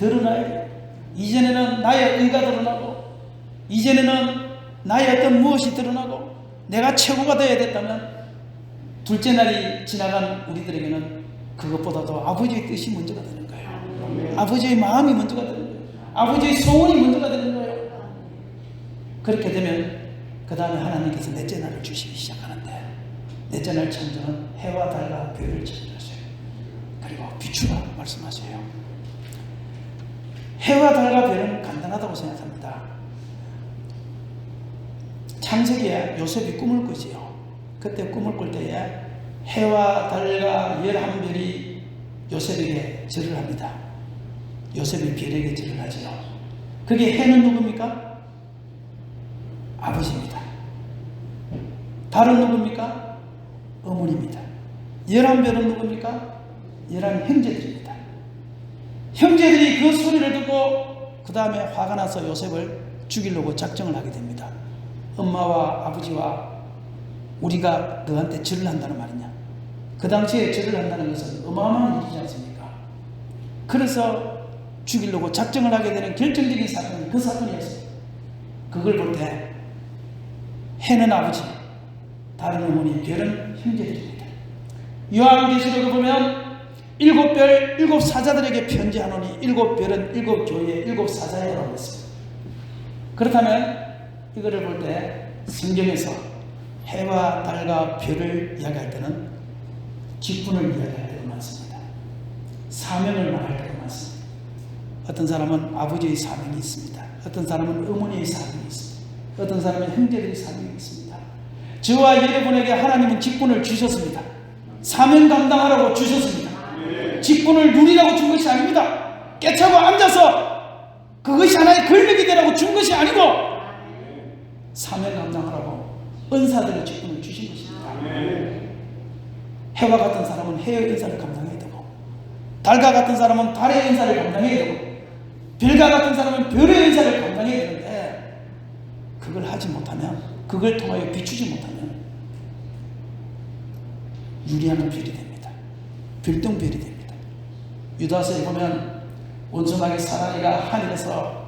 드러나야 돼요. 이전에는 나의 의가 드러나고, 이전에는 나의 어떤 무엇이 드러나고, 내가 최고가 되어야 됐다면, 둘째 날이 지나간 우리들에게는 그것보다도 아버지의 뜻이 먼저가 되는 거예요. 아버지의 마음이 먼저가 되는 거예요. 아버지의 소원이 먼저가 되는 거예요. 그렇게 되면 그 다음에 하나님께서 넷째 날을 주시기 시작하는데, 넷째 날 창조는 해와 달과 별을 창조하세요. 그리고 비추라 말씀하세요. 해와 달과 별은 간단하다고 생각합니다. 창세기에 요셉이 꿈을 꾸지요. 그때 꿈을 꿀 때에 해와 달과 11별이 요셉에게 절을 합니다. 요셉이 별에게 절을 하지요. 그게 해는 누굽니까? 아버지입니다. 달은 누굽니까? 어머니입니다. 11별은 누굽니까? 11 형제들입니다. 형제들이 그 소리를 듣고 그 다음에 화가 나서 요셉을 죽이려고 작정을 하게 됩니다. 엄마와 아버지와 우리가 너한테 절을 한다는 말이냐? 그 당시에 절을 한다는 것은 어마어마한 일이지 않습니까? 그래서 죽이려고 작정을 하게 되는 결정적인 사건이 그 사건이었어요. 그걸 볼 때 해는 아버지, 달은 어머니, 별은 형제들입니다. 요한계시록을 보면 7별 7사자들에게 편지하노니 7별은 7교회의 7사자라고 했습니다. 그렇다면 이거를 볼 때 성경에서 해와 달과 별을 이야기할 때는 직분을 이야기할 때가 많습니다. 사명을 말할 때가 많습니다. 어떤 사람은 아버지의 사명이 있습니다. 어떤 사람은 어머니의 사명이 있습니다. 어떤 사람은 형제들의 사명이 있습니다. 저와 여러분에게 하나님은 직분을 주셨습니다. 사명 감당하라고 주셨습니다. 직분을 누리라고 준 것이 아닙니다. 깨차고 앉아서 그것이 하나의 권력이 되라고 준 것이 아니고 사명 감당하라고 은사들의 직분을 주신 것입니다. 해와 같은 사람은 해의 은사를 감당해야 되고, 달과 같은 사람은 달의 은사를 감당해야 되고, 별과 같은 사람은 별의 은사를 감당해야 되는데, 그걸 하지 못하면, 그걸 통하여 비추지 못하면 유리하는 별이 됩니다. 별똥별이 됩니다. 유다서에 보면 온순하게 사랑이가 하늘에서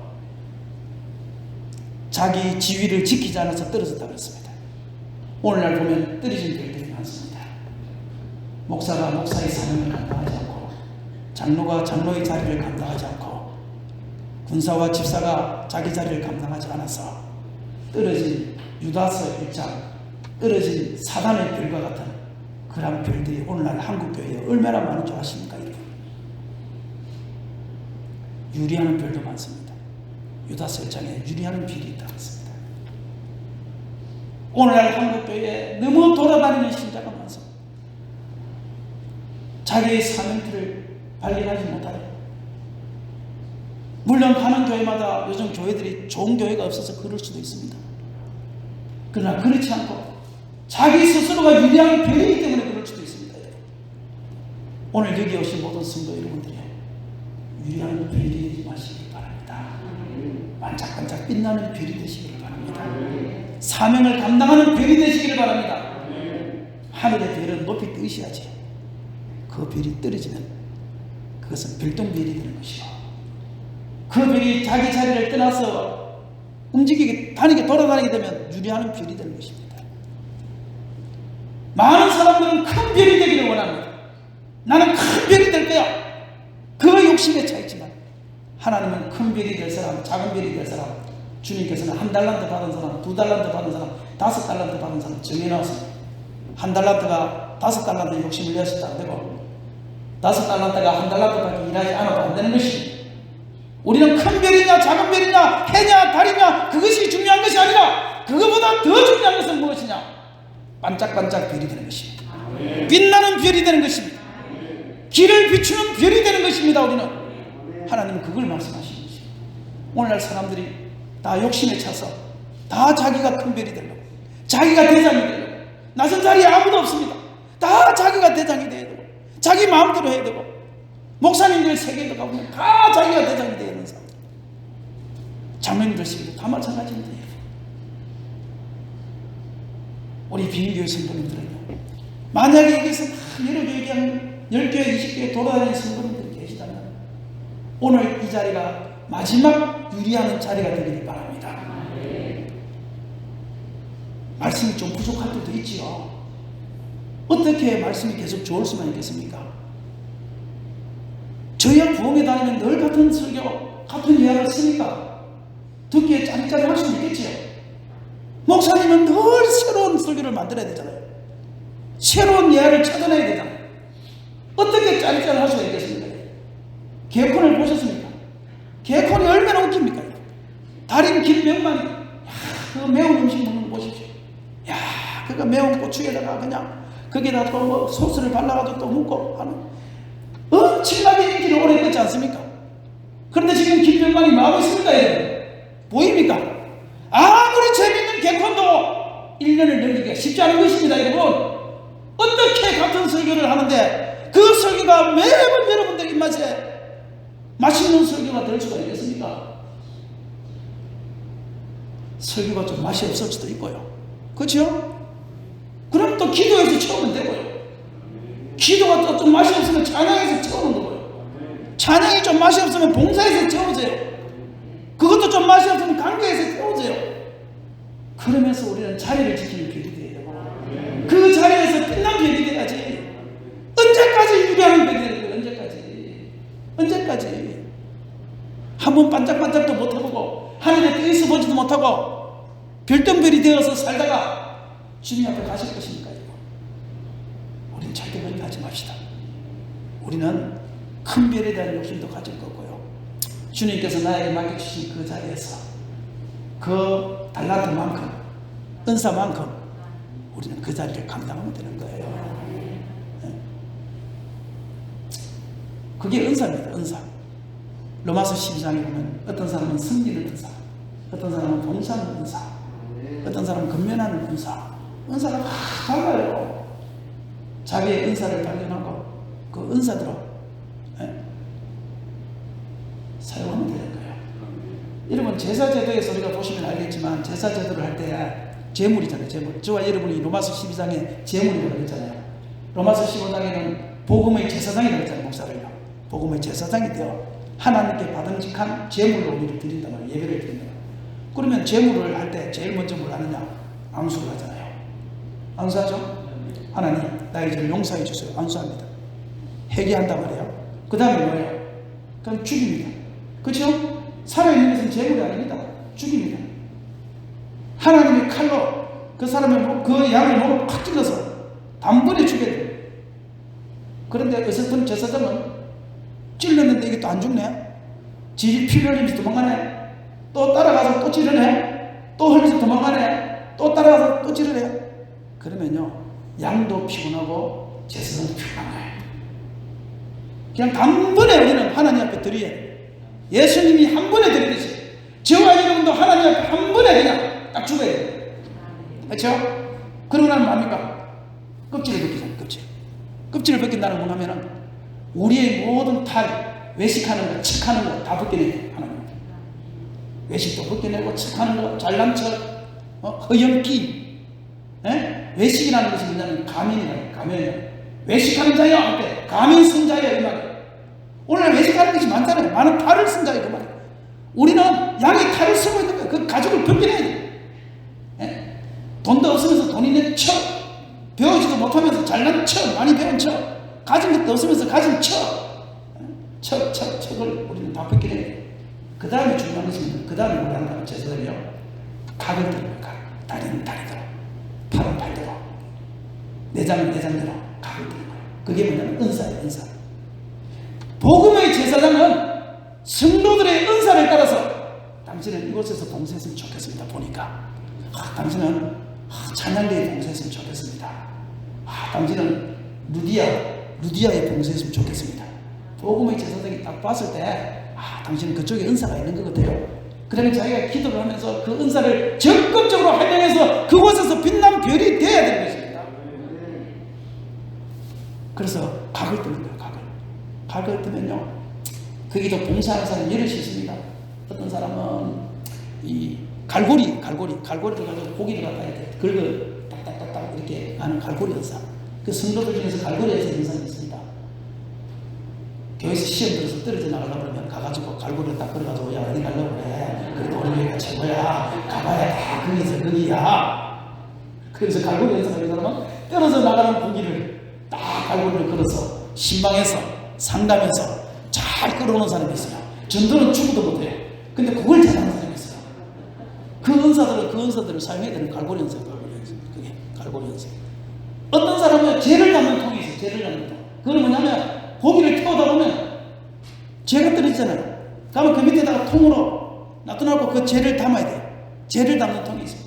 자기 지위를 지키지 않아서 떨어졌다고 했습니다. 오늘날 보면 떨어진 별들이 많습니다. 목사가 목사의 사명을 감당하지 않고, 장로가 장로의 자리를 감당하지 않고, 군사와 집사가 자기 자리를 감당하지 않아서 떨어진 유다서 1장, 떨어진 사단의 별과 같은 그런 별들이 오늘날 한국교회에 얼마나 많은 줄 아십니까? 유리하는 별도 많습니다. 유다서 1장에 유리하는 별이 있다고 했습니다. 오늘날 한국교회에 너무 돌아다니는 신자가 많습니다. 자기의 사명들을 발견하지 못하여, 물론 가는 교회마다 요즘 교회들이 좋은 교회가 없어서 그럴 수도 있습니다. 그러나 그렇지 않고 자기 스스로가 유리한 별이기 때문에 그럴 수도 있습니다. 오늘 여기 오신 모든 성도 여러분들이 유리한 별이 되지 마시기 바랍니다. 반짝반짝 빛나는 별이 되시기를 바랍니다. 사명을 감당하는 별이 되시기를 바랍니다. 하늘의 별은 높이 뜨셔야지. 그 별이 떨어지면 그것은 별똥별이 되는 것이고, 그 별이 자기 자리를 떠나서 움직이게, 돌아다니게 되면 유리하는 별이 되는 것입니다. 많은 사람들은 큰 별이 되기를 원합니다. 나는 큰 별이 될 거야. 그 욕심에 차 있지만 하나님은 큰 별이 될 사람, 작은 별이 될 사람, 주님께서는 1달란트 받은 사람, 2달란트 받은 사람, 5달란트 받은 사람 정해놨습니다. 1달란트가 5달란트 욕심을 내셔도 안 되고, 5달란트가 1달란트밖에 일하지 않아도 안 되는 것입니다. 우리는 큰 별이냐 작은 별이냐 해냐 달이냐 그것이 중요한 것이 아니라, 그것보다 더 중요한 것은 무엇이냐? 반짝반짝 별이 되는 것입니다. 빛나는 별이 되는 것입니다. 길을 비추는 별이 되는 것입니다. 우리는 하나님은 그걸 말씀하시는 것입니다. 오늘날 사람들이 다 욕심에 차서 다 자기가 큰 별이 되려고, 자기가 대장이 되려고, 낮은 자리에 아무도 없습니다. 다 자기가 대장이 돼야 되고, 자기 마음대로 해야 되고, 목사님들 세계도 가보면 다 자기가 대장이 되어 있는 사람들, 장로님들 세계도 다 마찬가지입니다. 우리 비인교회 성도님들은요, 만약에 여기서 여러 교회, 10교회, 20교회 돌아다니는 성도님들이 계시다면 오늘 이 자리가 마지막 유리하는 자리가 되기를 바랍니다. 말씀이 좀 부족할 때도 있지요. 어떻게 말씀이 계속 좋을 수만 있겠습니까? 저희가 부흥회 다니면 늘 같은 설교, 같은 예화를 쓰니까 듣기에 짜릿짜릿할 수 있겠지요. 목사님은 늘 새로운 설교를 만들어야 되잖아요. 새로운 예화를 찾아내야 되잖아요. 어떻게 짜릿짜릿할 수가 있겠습니까? 개콘을 보셨습니까? 개콘이 얼마나 웃깁니까? 달인 김명만이 그 매운 음식 먹는 거 보십시오. 야, 그거 매운 고추에다가 그냥 거기다 또 뭐 소스를 발라가지고 또 먹고 하는 엄청나게 인기를 오래 끌지 않습니까? 그런데 지금 김병만이 뭐하고 있습니까? 보입니까? 아무리 재밌는 개콘도 1년을 넘기기가 쉽지 않은 것입니다. 여러분, 어떻게 같은 설교를 하는데 그 설교가 매번 여러분들 입맛에 맛있는 설교가 될 수가 있겠습니까? 설교가 좀 맛이 없을 수도 있고요. 그렇죠? 그럼 또 기도해서 채우면 되고요. 기도가 또 좀 맛이 없으면 찬양해서 채우는 거고요. 찬양이 좀 맛이 없으면 봉사해서 채우세요. 그것도 좀 맛이 없으면 강좌에서 채우세요. 그러면서 우리는 자리를 지키는 별이 돼요. 그 자리에서 빛난 별이 돼야지. 언제까지 유리하는 별이 되는 거예요? 언제까지? 한번 반짝반짝도 못해보고 하늘에 떠있어 보지도 못하고 별똥별이 되어서 살다가 주님 앞에 가실 것입니까? 우리는 절대 그렇게 하지 맙시다. 우리는 큰 별에 대한 욕심도 가질 거고요. 주님께서 나에게 맡겨주신 그 자리에서 그 달란트만큼, 은사만큼 우리는 그 자리를 감당하면 되는 거예요. 그게 은사입니다. 은사. 로마서 12장에 보면 어떤 사람은 승리를 은사, 어떤 사람은 봉사하는 은사, 어떤 사람은 근면하는 은사. 은사가 다 달라요. 자기의 은사를 발견하고 그 은사대로 사용하면 되는 거예요. 여러분, 제사제도에서 우리가 보시면 알겠지만 제사제도를 할 때 제물이잖아요. 제물. 저와 여러분이 로마서 12장에 제물이라고 했잖아요. 로마서 15장에는 복음의 제사장이라고 했잖아요. 목사를요. 복음의 제사장이 되어 하나님께 받음직한 제물로 우리를 드린단 말이에요. 예배를 드린단 말이에요. 그러면 제물을 할 때 제일 먼저 뭘 하느냐? 안수를 하잖아요. 안수하죠? 하나님, 나의 죄를 용서해 주세요. 안수합니다. 회개한단 말이에요. 그 다음에 뭐예요? 그럼 죽입니다. 그렇죠? 살아있는 것은 제물이 아닙니다. 죽입니다. 하나님의 칼로 그 사람의 그 양을 목을 팍 찔러서 단번에 죽여야 돼요. 그런데 어설픈 제사장은 찔렀는데 이게 또 안 죽네? 지 피 흘리면서 도망가네? 또 따라가서 또 찌르네? 또 흘리면서 도망가네? 또 따라가서 또 찌르네? 그러면요, 양도 피곤하고 제사장도 피곤한 거예요. 그냥 단번에 우리는 하나님 앞에 드려야 돼요. 예수님이 한 번에 드리듯이 저와 여러분도 하나님 앞에 한 번에 그냥 딱 죽어야 돼요. 그렇죠? 그러고 나면 뭡니까? 껍질을 벗기잖아요. 껍질을 벗긴다는 건 뭐냐면은 우리의 모든 탈, 외식하는 거, 척하는 거 다 벗겨내요. 하나님. 외식도 벗겨내고 척하는 거, 잘난 척, 허영기. 외식이라는 것이 뭐냐면 가면이에요. 외식하는 자여 할 때 가면 쓴 자여 이 말이에요. 오늘 외식하는 것이 많잖아요. 많은 탈을 쓴 자여 그 말이에요. 우리는 양의 탈을 쓰고 있는 거예요. 그 가죽을 벗겨내야 돼요. 돈도 없으면서 돈 있는 척, 배우지도 못하면서 잘난 척, 많이 배운 척, 가진 것도 없으면서 가진 척을 우리는 다 벗겨내야 돼요. 그 다음에 중요한 것은 그 다음에 우리 한다는 제사들이요, 각을 드는 거예요. 다리는 다리대로, 팔은 팔대로, 내장은 내장대로 각을 드는 거예요. 그게 뭐냐면 은사예요. 은사. 복음의 제사장은 성도들의 은사를 따라서 당신은 이곳에서 봉사했으면 좋겠습니다. 보니까 당신은 찬양대에 봉사했으면 좋겠습니다. 당신은 루디아에 봉사했으면 좋겠습니다. 복음의 제사장이 딱 봤을 때 당신은 그쪽에 은사가 있는 것 같아요. 그러면 자기가 기도를 하면서 그 은사를 적극적으로 활용해서 그곳에서 빛난 별이 되어야 되는 것입니다. 그래서 각을 뜨는 거예요. 각을 뜨면요, 거기도 봉사하는 사람이 여럿이 있습니다. 어떤 사람은 이 갈고리를 가지고 고기를 갖다 이렇게 긁어 딱딱딱딱 이렇게 하는 갈고리 은사. 그 성도들 중에서 갈고리에서 은사가 있습니다. 교회에서 시험 들어서 떨어져 나가려고 그러면 가가지고 갈고리를 딱 걸어가지고 야 어디 가려고 그래. 그래도 우리 교회가 최고야. 가봐야 다 거기서 거기야. 그래서 갈고리 연습하는 사람은 떨어져 나가는 부기를 딱 갈고리를 걸어서 신방에서 상담해서 잘 끌어오는 사람이 있어요. 전도는 죽어도 못해요. 근데 그걸 잘하는 사람이 있어요. 그 은사들을 사용해야 되는 갈고리 연습, 그게 갈고리 연습. 어떤 사람은 죄를 담는 통이 있어요. 죄를 담는 통. 그건 뭐냐면 고기를 태우다 보면 죄가 떨어지잖아요. 그러면 그 밑에다가 통으로 놔둬놓고 그 죄를 담아야 돼요. 죄를 담는 통이 있어요.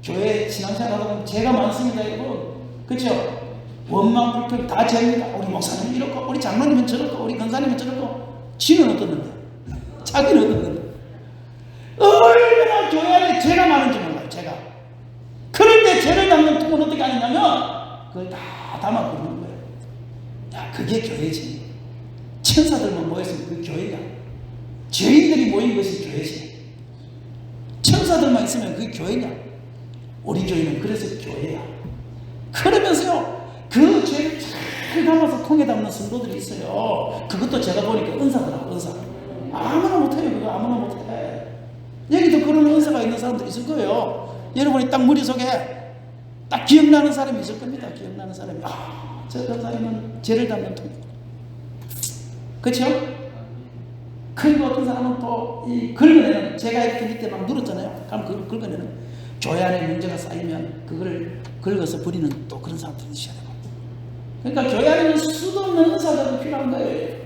교회 신앙생활 하다 보면 죄가 많습니다, 여러분. 그렇죠? 원망, 불평 다 죄입니다. 우리 목사님은 이렇고, 우리 장로님은 저렇고, 우리 권사님은 저렇고. 지는 어떻는데? 자기는 어떻는데? 얼마나 교회 안에 죄가 많은지 몰라요, 죄가. 그럴 때 죄를 담는 통은 어떻게 하느냐면 그걸 다 담아 부르는 거예요. 야, 그게 교회지. 천사들만 모였으면 그 교회야. 죄인들이 모인 것이 교회지. 천사들만 있으면 그게 교회냐? 우리 교회는 그래서 교회야. 그러면서요, 그 죄를 잘 담아서 통에 담는 성도들이 있어요. 그것도 제가 보니까 은사더라고, 은사. 아무나 못해요, 그거 아무나 못해. 여기도 그런 은사가 있는 사람들이 있을 거예요. 여러분이 딱 머릿속에 딱 기억나는 사람이 있을 겁니다. 기억나는 사람이. 아, 저 사람은 죄를 담는 통. 그렇죠? 그리고 어떤 사람은 또 이 긁어내는, 제가 이렇게 밑에 막 눌었잖아요. 그럼 그걸 긁어내는, 교회 안에 문제가 쌓이면 그거를 긁어서 버리는 또 그런 사람들이 있어야 되고. 그러니까 교회 안에는 수도 없는 은사들이 필요한 거예요.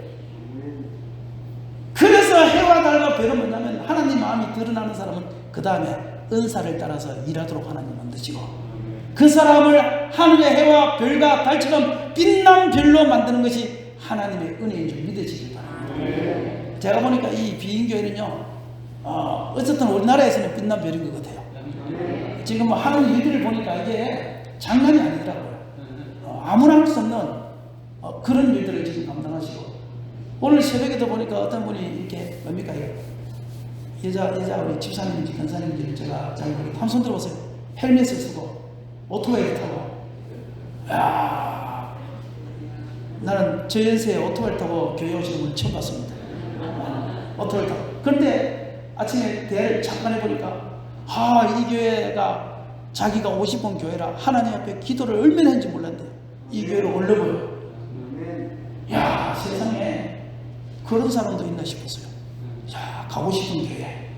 그래서 해와 달과 별은 뭐냐면 하나님 마음이 드러나는 사람은 그 다음에 은사를 따라서 일하도록 하나님 만드시고, 그 사람을 하늘의 해와 별과 달처럼 빛난 별로 만드는 것이 하나님의 은혜인 줄 믿으시길 바랍니다. 제가 보니까 이 비인교회는요, 어쨌든 우리나라에서는 빛난 별인 것 같아요. 지금 뭐 하는 일들을 보니까 이게 장난이 아니더라고요. 아무나 할 수 없는 그런 일들을 지금 감당하시고, 오늘 새벽에도 보니까 어떤 분이 이렇게 뭡니까 이거 여자 우리 집사님인지 권사님인지 제가 잘 모르겠어요. 한손 들어보세요. 헬멧을 쓰고 오토바이를 타고, 야, 나는 저 연세에 오토바이를 타고 교회 오시는 분을 처음 봤습니다. 오토바이를 타고. 그런데 아침에 대화를 잠깐 해보니까, 이 교회가 자기가 50번 교회라 하나님 앞에 기도를 얼마나 했는지 몰랐는데 이 교회를 올려보여. 야, 세상에 그런 사람도 있나 싶었어요. 야, 가고 싶은 교회,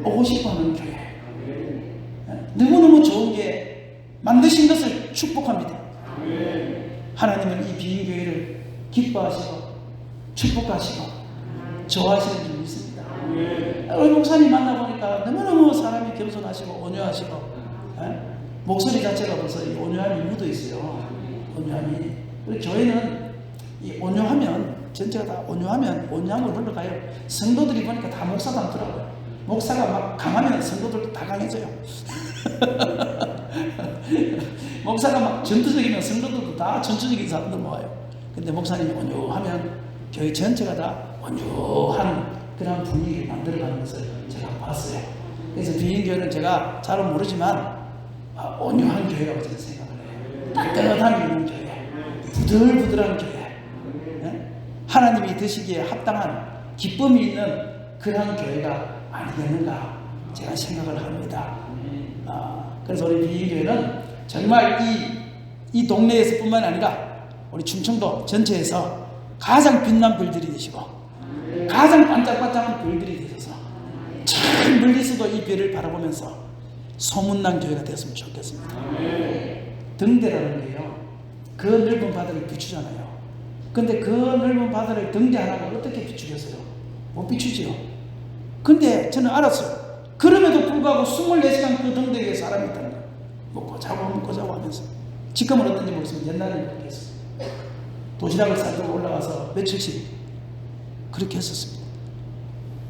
오고 싶어 하는 교회. 너무너무 좋은 게 만드신 것을 축복합니다. 하나님은 이 비인교회를 기뻐하시고 축복하시고 좋아하시는 줄 믿습니다. 우리 목사님 만나보니까 너무너무 사람이 겸손하시고 온유하시고, 목소리 자체가 벌써 이 온유함이 묻어 있어요. 온유함이. 우리 교회는 이 온유하면, 전체가 다 온유하면 온유함으로 흘러가요. 성도들이 보니까 다 목사 닮더라고요. 목사가 막 강하면 성도들도 다 강해져요. 목사가 막 전투적이면 성도들도 다 전투적인 사람들 모아요. 근데 목사님이 온유하면 교회 전체가 다 온유한 그런 분위기를 만들어가는 것을 제가 봤어요. 그래서 비인교회는 제가 잘은 모르지만 온유한 교회라고 저는 생각을 해요. 따뜻함이 있는 교회, 부들부들한 교회, 하나님이 드시기에 합당한 기쁨이 있는 그런 교회가 아니겠는가 제가 생각을 합니다. 그래서 우리 비인교회는 정말 이 동네에서 뿐만 아니라 우리 충청도 전체에서 가장 빛난 별들이 되시고 가장 반짝반짝한 별들이 되셔서 참 멀리서도 이 별을 바라보면서 소문난 교회가 되었으면 좋겠습니다. 등대라는 게요, 그 넓은 바다를 비추잖아요. 근데 그 넓은 바다를 등대 하나가 어떻게 비추겠어요? 못 비추지요. 근데 저는 알았어요. 그럼에도 불구하고 24시간 그 등대 위에 사람이 있다는 거예요. 먹고 자고 하면서. 지금은 어떤지 모르겠지만 옛날에는 그렇게 했어요. 도시락을 싸들고 올라가서 며칠씩 그렇게 했었습니다.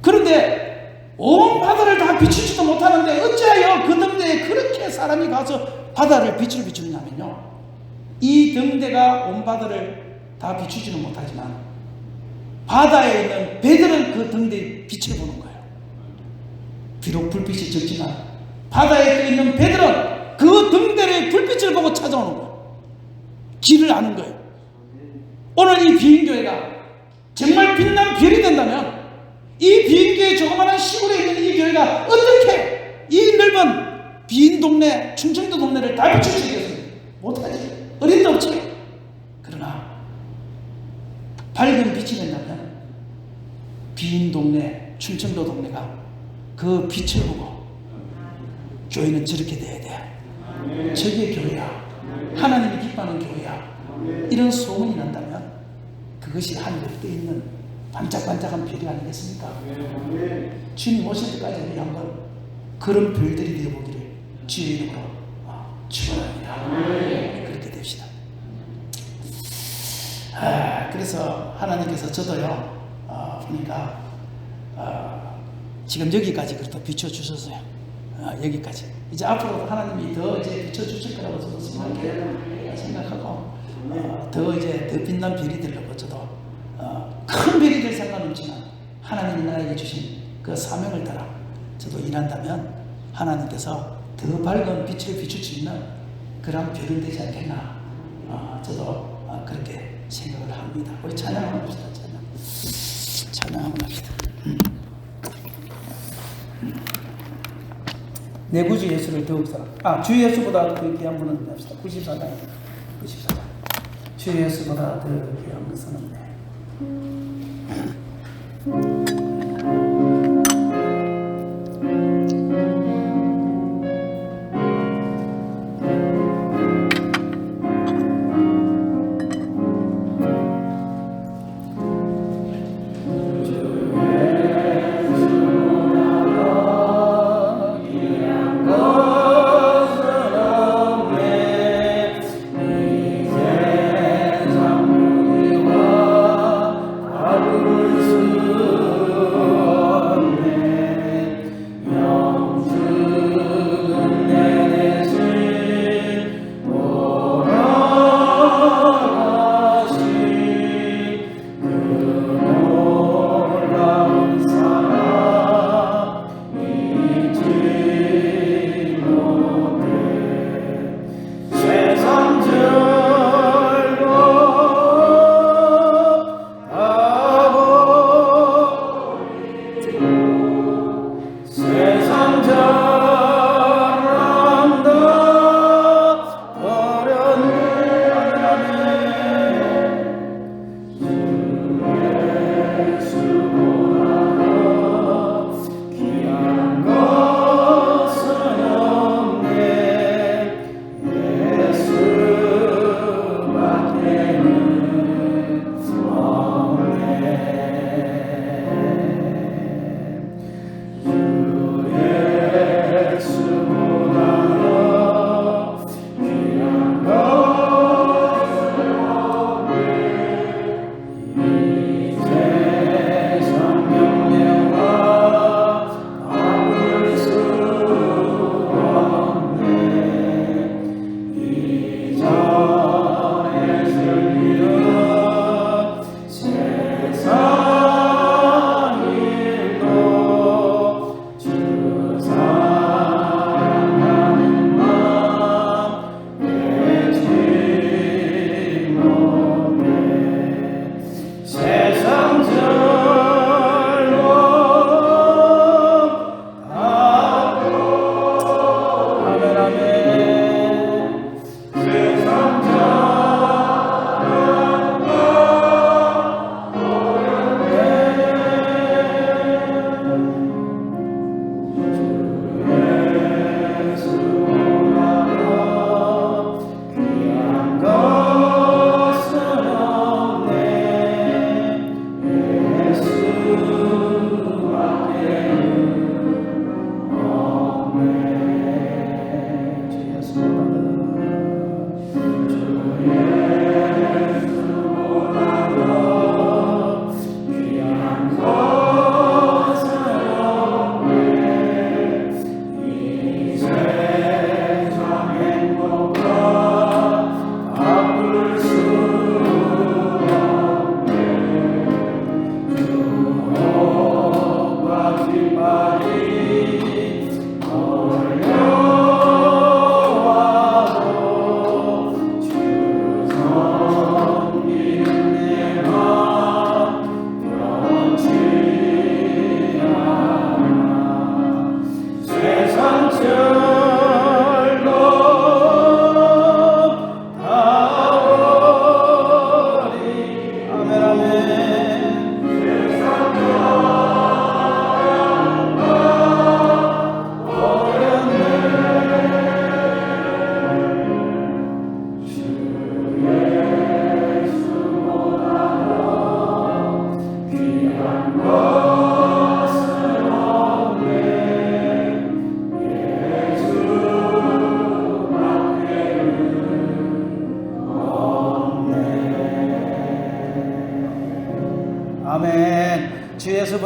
그런데 온 바다를 다 비추지도 못하는데 어찌하여 그 등대에 그렇게 사람이 가서 바다를 빛을 비추느냐면요, 이 등대가 온 바다를 다 비추지는 못하지만 바다에 있는 배들은 그 등대의 빛을 보는 거예요. 비록 불빛이 적지만 바다에 떠 있는 배들은 그 등대의 불빛을 보고 찾아오는 거예요. 길을 아는 거예요. 오늘 이 비인교회가 정말 빛난 별이 된다면 이 비인교회 조그마한 시골에 있는 이 교회가 어떻게 이 넓은 빈 동네, 충청도 동네를 다 비출 수 있겠습니까? 못하지. 어림도 없지. 그러나 밝은 빛이 된다면 빈 동네, 충청도 동네가 그 빛을 보고 교회는 저렇게 돼야 돼. 저게 교회야. 하나님이 기뻐하는 교회야. 이런 소문이 난다면 그것이 하늘에 떠있는 반짝반짝한 별이 아니겠습니까? 주님 오실 때까지 우리 한번 그런 별들이 되어보기를 주의 이름으로 축원합니다. 그렇게 됩시다. 그래서 하나님께서 저도요 보니까 지금 여기까지 그렇게 비춰주셨어요. 여기까지. 이제 앞으로 하나님이 더 이제 비춰주실 거라고 저도 생각하고 더 이제 더 빛난 별이 되려고 저도 큰 별이 될 생각은 없지만 하나님이 나에게 주신 그 사명을 따라 저도 일한다면 하나님께서 더 밝은 빛을 비출 수 있는 그런 별은 되지 않겠나. 저도 그렇게 생각을 합니다. 우리 찬양 한번 합시다. 찬양 한번 합시다. 내 구주 예수를 더욱 사랑. 주 예수보다 더 귀한 분은 합시다. 94장. 주 예수보다 더 귀한 것은 없네.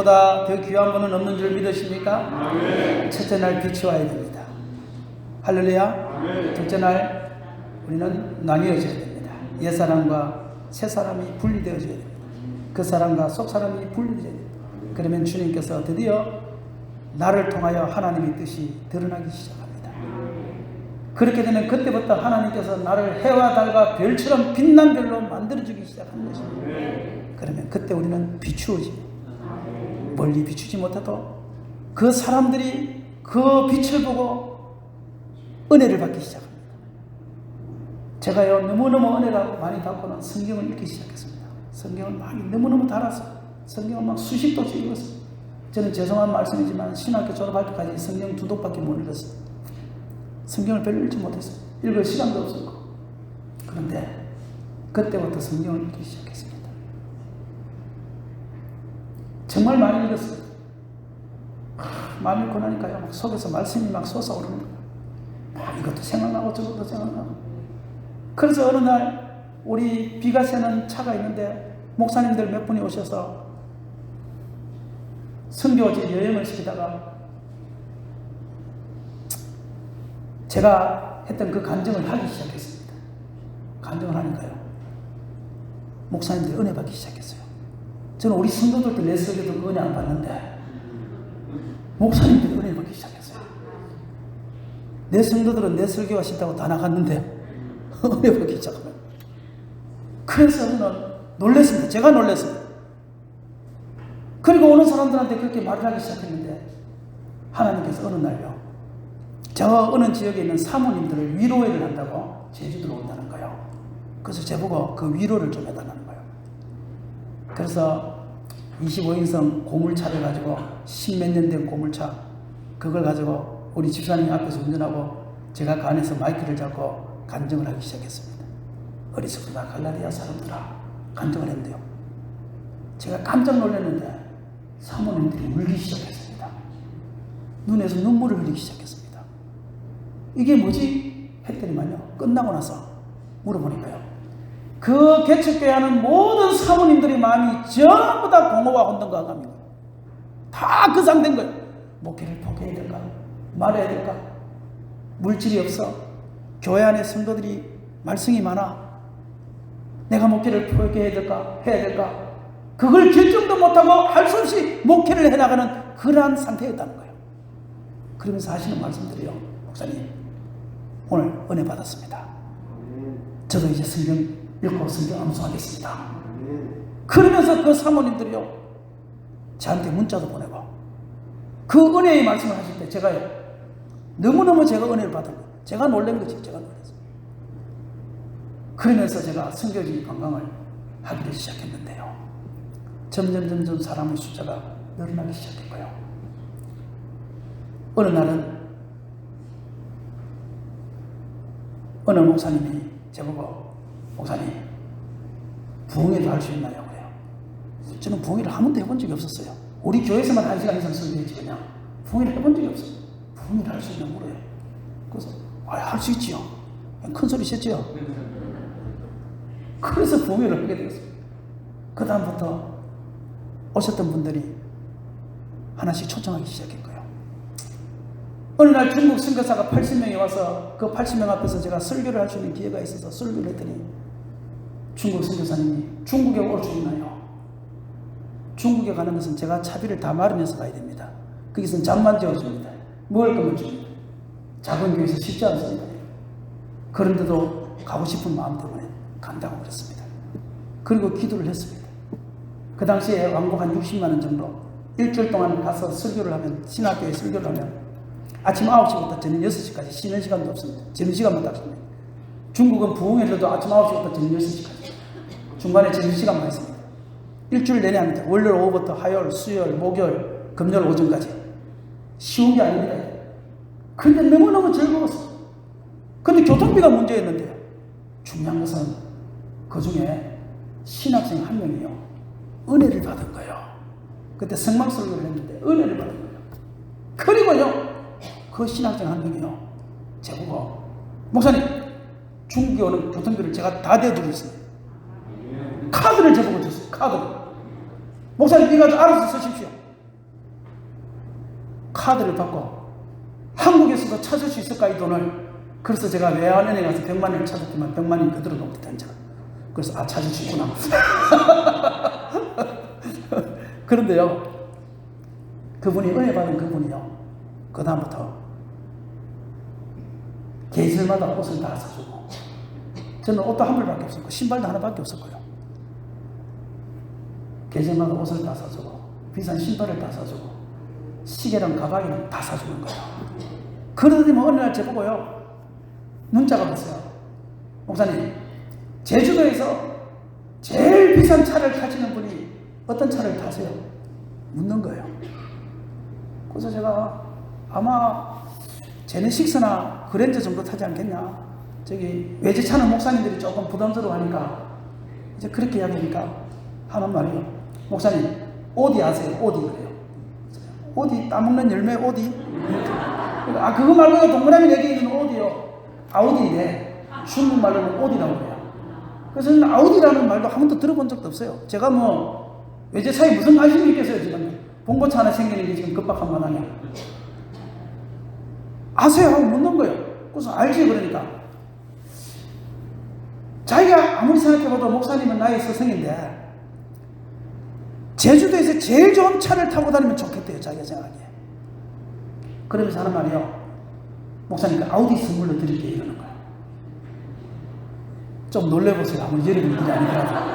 빛보다 더 귀한 분은 없는 줄 믿으십니까? 첫째 날 빛이 와야 됩니다. 할렐루야. 둘째 날 우리는 나뉘어져야 됩니다. 옛사람과 새사람이 분리되어져야 됩니다. 그 사람과 속사람이 분리되어야 됩니다. 그러면 주님께서 드디어 나를 통하여 하나님의 뜻이 드러나기 시작합니다. 그렇게 되면 그때부터 하나님께서 나를 해와 달과 별처럼 빛난 별로 만들어주기 시작하는 것입니다. 그러면 그때 우리는 비추어집니다. 멀리 비추지 못해도 그 사람들이 그 빛을 보고 은혜를 받기 시작합니다. 제가요 너무너무 은혜를 많이 받고는 성경을 읽기 시작했습니다. 성경을 많이 너무너무 달아서 성경을 막 수십 도씩 읽었어요. 저는 죄송한 말씀이지만 신학교 졸업할 때까지 성경 2독밖에 못 읽었어요. 성경을 별로 읽지 못했어요. 읽을 시간도 없었고. 그런데 그때부터 성경을 읽기 시작했습니다. 정말 많이 읽었어요. 많이 읽고 나니까요 막 속에서 말씀이 막 솟아오르는 거예요. 이것도 생각나고 저것도 생각나고. 그래서 어느 날 우리 비가 새는 차가 있는데 목사님들 몇 분이 오셔서 선교지 여행을 시키다가 제가 했던 그 간증을 하기 시작했습니다. 간증을 하니까요 목사님들이 은혜 받기 시작했어요. 저는 우리 성도들도 내 설교도 그 은혜 안 받는데 목사님들이 은혜 받기 시작했어요. 내 성도들은 내 설교가 싫다고 다 나갔는데 은혜 받기 시작하면 그래서 저는 놀랐습니다. 제가 놀랐습니다. 그리고 오는 사람들한테 그렇게 말을 하기 시작했는데 하나님께서 어느 날요 저 어느 지역에 있는 사모님들을 위로회를 한다고 제주도로 온다는 거예요. 그래서 제보고 그 위로를 좀 해달라는 거예요. 그래서 25인승 고물차를 가지고 10몇 년 된 고물차 그걸 가지고 우리 집사님 앞에서 운전하고 제가 그 안에서 마이크를 잡고 간증을 하기 시작했습니다. 어리석다 갈라디아 사람들아 간증을 했는데요. 제가 깜짝 놀랐는데 사모님들이 울기 시작했습니다. 눈에서 눈물을 흘리기 시작했습니다. 이게 뭐지? 했더니만요. 끝나고 나서 물어보니까요. 그 개척교회하는 모든 사모님들의 마음이 전부 다 공허와 혼돈과 감입니다. 다 그 상태인 거예요. 목회를 포기해야 될까? 말해야 될까? 물질이 없어. 교회 안에 성도들이 말썽이 많아. 내가 목회를 포기해야 될까? 해야 될까? 그걸 결정도 못하고 할 수 없이 목회를 해나가는 그러한 상태였다는 거예요. 그러면서 하시는 말씀들이요. 목사님, 오늘 은혜 받았습니다. 저도 이제 성경 읽고 성경 암송하겠습니다. 그러면서 그 사모님들이요. 저한테 문자도 보내고 그 은혜의 말씀을 하실 때 제가요. 너무너무 제가 은혜를 받은 거예요. 제가 놀란 거지. 제가 놀랐어요. 그러면서 제가 선교지 관광을 하기를 시작했는데요. 점점 사람의 숫자가 늘어나기 시작했고요. 어느 날은 어느 목사님이 저보고 목사님 부흥회도 할 수 있나요? 그래요. 저는 부흥회를 한 번도 해본 적이 없었어요. 우리 교회에서만 1시간 이상 설교했지 그냥 부흥회를 해본 적이 없어요. 부흥회를 할 수 있냐고 물어요. 그래서 할 수 있지요. 큰 소리 쳤지요. 그래서 부흥회를 하게 되었어요. 그 다음부터 오셨던 분들이 하나씩 초청하기 시작했고요. 어느 날 중국 선교사가 80명이 와서 그 80명 앞에서 제가 설교를 할 수 있는 기회가 있어서 설교를 했더니 중국 선교사님이 중국에 올 수 있나요? 중국에 가는 것은 제가 차비를 다 마련해서 가야 됩니다. 거기서는 잠만 재워줍니다. 먹을 것만 줍니다. 작은 교회에서 쉽지 않습니다. 그런데도 가고 싶은 마음 때문에 간다고 그랬습니다. 그리고 기도를 했습니다. 그 당시에 왕복 한 60만 원 정도 일주일 동안 가서 설교를 하면 신학교에 설교를 하면 아침 9시부터 저녁 6시까지 쉬는 시간도 없습니다. 점심시간만 딱 씁니다. 중국은 부흥회도 아침 9시부터 저녁 6시까지 중간에 점심시간만 있습니다. 일주일 내내 합니다. 월요일 오후부터 화요일, 수요일, 목요일, 금요일 오전까지. 쉬운 게 아닙니다. 그런데 너무너무 즐거웠어요. 그런데 교통비가 문제였는데요. 중요한 것은 그 중에 신학생 한 명이요. 은혜를 받은 거예요. 그때 성막설교를 했는데 은혜를 받은 거예요. 그리고요. 그 신학생 한 명이요. 제보고 목사님 중국에 오는 교통비를 제가 다 대드리겠습니다. 카드를 제보고 줬어요. 카드를. 목사님 이거 알아서 쓰십시오. 카드를 받고 한국에서도 찾을 수 있을까 이 돈을. 그래서 제가 외환은행에 가서 100만 원을 찾았지만 100만 원이 그대로 넘었다니까. 그래서 찾을 수 있구나. 그런데요, 그분이 은혜 받은 그분이요, 그 다음부터 계절마다 옷을 다 사주고, 저는 옷도 한 벌밖에 없었고 신발도 하나밖에 없었고요. 계절마다 옷을 다 사주고 비싼 신발을 다 사주고 시계랑 가방이랑 다 사주는 거예요. 그러더니 뭐 어느 날 제보고요, 문자가 왔어요. 목사님, 제주도에서 제일 비싼 차를 타시는 분이 어떤 차를 타세요? 묻는 거예요. 그래서 제가 아마 제네식스나 그랜저 정도 타지 않겠냐. 저기 외제차는 목사님들이 조금 부담스러워하니까 이제 그렇게 이야기하니까 하는 말이요, 목사님 오디 아세요? 오디. 그래요. 오디, 따먹는 열매 오디. 아, 그거 말고요, 동그라미 4개 있는 오디요, 아우디인데 중국말로는 오디라고 그래요. 그래서 저는 아우디라는 말도 한 번도 들어본 적도 없어요. 제가 뭐 외제차에 무슨 관심이 있겠어요. 지금 봉고차 하나 생기는 게 지금 급박한 마당이야. 아세요? 하고 묻는 거예요. 그래서 알지. 그러니까 자기가 아무리 생각해봐도 목사님은 나의 스승인데 제주도에서 제일 좋은 차를 타고 다니면 좋겠대요, 자기가 생각하기에. 그러면서 하는 말이요, 목사님 그 아우디 선물로 드릴게요 이러는 거예요. 좀 놀래보세요. 아무리 여러분들이 아니더라도.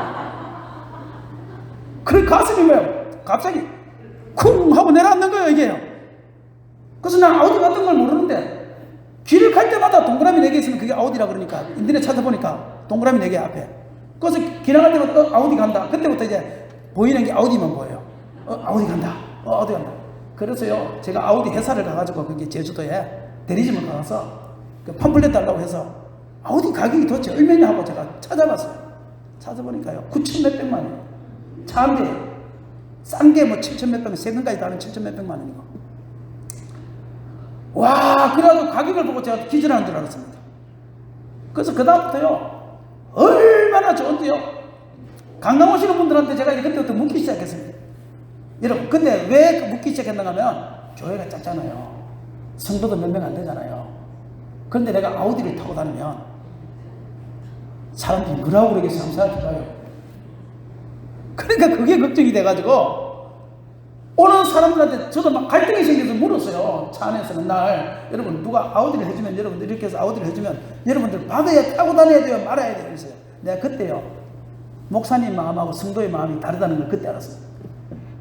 그래 가슴이 뭐예요, 갑자기 쿵 하고 내려앉는 거예요 이게요. 그래서 난 아우디 같은 걸 모르는데 길을 갈 때마다 동그라미 4개 있으면 그게 아우디라 그러니까 인터넷 찾아보니까 동그라미 4개 앞에. 그래서 지나갈 때마다 아우디 간다. 그때부터 이제 보이는 게 아우디만 보여요. 아우디 간다. 아우디 간다. 그래서요, 제가 아우디 회사를 가가지고 거기 제주도에 대리점을 가서 그 팜플렛 달라고 해서 아우디 가격이 도대체 얼마냐 하고 제가 찾아봤어요. 찾아보니까요, 9천 몇백만 원. 차 한 대. 싼 게 뭐 7천 몇백만 원, 세금까지 다 하면 7천 몇백만 원이고. 와, 그래도 가격을 보고 제가 기절하는 줄 알았습니다. 그래서 그다음부터요, 얼마나 좋은데요, 강남 오시는 분들한테 제가 이제 그때부터 묻기 시작했습니다. 여러분, 근데 왜 묻기 시작했는가 하면 교회가 작잖아요. 성도도 몇 명 안 되잖아요. 그런데 내가 아우디를 타고 다니면 사람들이 뭐라고 그러겠어요? 한번 생각해봐요. 그러니까 그게 걱정이 돼가지고 오는 사람들한테 저도 막 갈등이 생겨서 물었어요. 차 안에서 맨날, 여러분 누가 아우디를 해주면, 여러분들 이렇게 해서 아우디를 해주면 여러분들 받아야 타고 다녀야 돼요, 말아야 돼요? 그랬어요. 내가 그때요, 목사님 마음하고 성도의 마음이 다르다는 걸 그때 알았어요.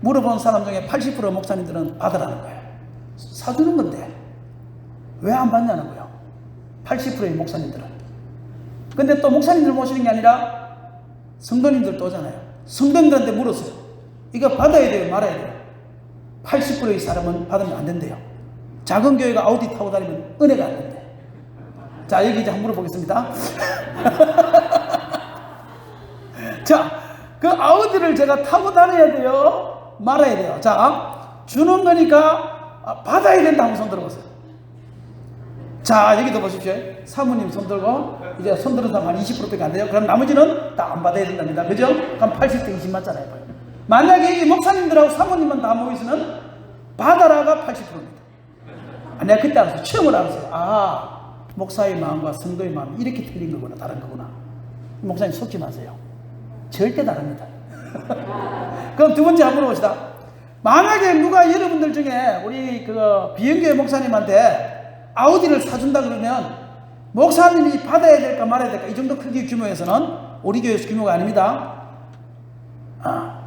물어본 사람 중에 80% 목사님들은 받으라는 거예요. 사주는 건데 왜 안 받냐는 거예요, 80%의 목사님들은. 근데 또 목사님들 모시는 게 아니라 성도님들도 오잖아요. 성도님들한테 물었어요. 이거 받아야 돼요, 말아야 돼요? 80%의 사람은 받으면 안 된대요. 작은 교회가 아우디 타고 다니면 은혜가 안 된대. 자, 여기 이제 한번 물어보겠습니다. 자, 그 아우디를 제가 타고 다녀야 돼요, 말아야 돼요? 자, 주는 거니까 받아야 된다. 한번 손 들어보세요. 자, 여기도 보십시오. 사모님 손 들고, 이제 손 들은 사람 한 20%밖에 안 돼요. 그럼 나머지는 다 안 받아야 된답니다. 그죠? 그럼 80대 20 맞잖아요. 만약에 이 목사님들하고 사모님만 다 모이시면 받아라가 80%입니다. 내가 그때 알았어요. 처음으로 알았어요. 아, 목사의 마음과 성도의 마음이 이렇게 틀린 거구나, 다른 거구나. 목사님 속지 마세요. 절대 다릅니다. 그럼 두 번째 한번 봅시다. 만약에 누가 여러분들 중에 우리 그 비영교회 목사님한테 아우디를 사준다 그러면 목사님이 받아야 될까 말아야 될까, 이 정도 크기 규모에서는 우리 교회 규모가 아닙니다.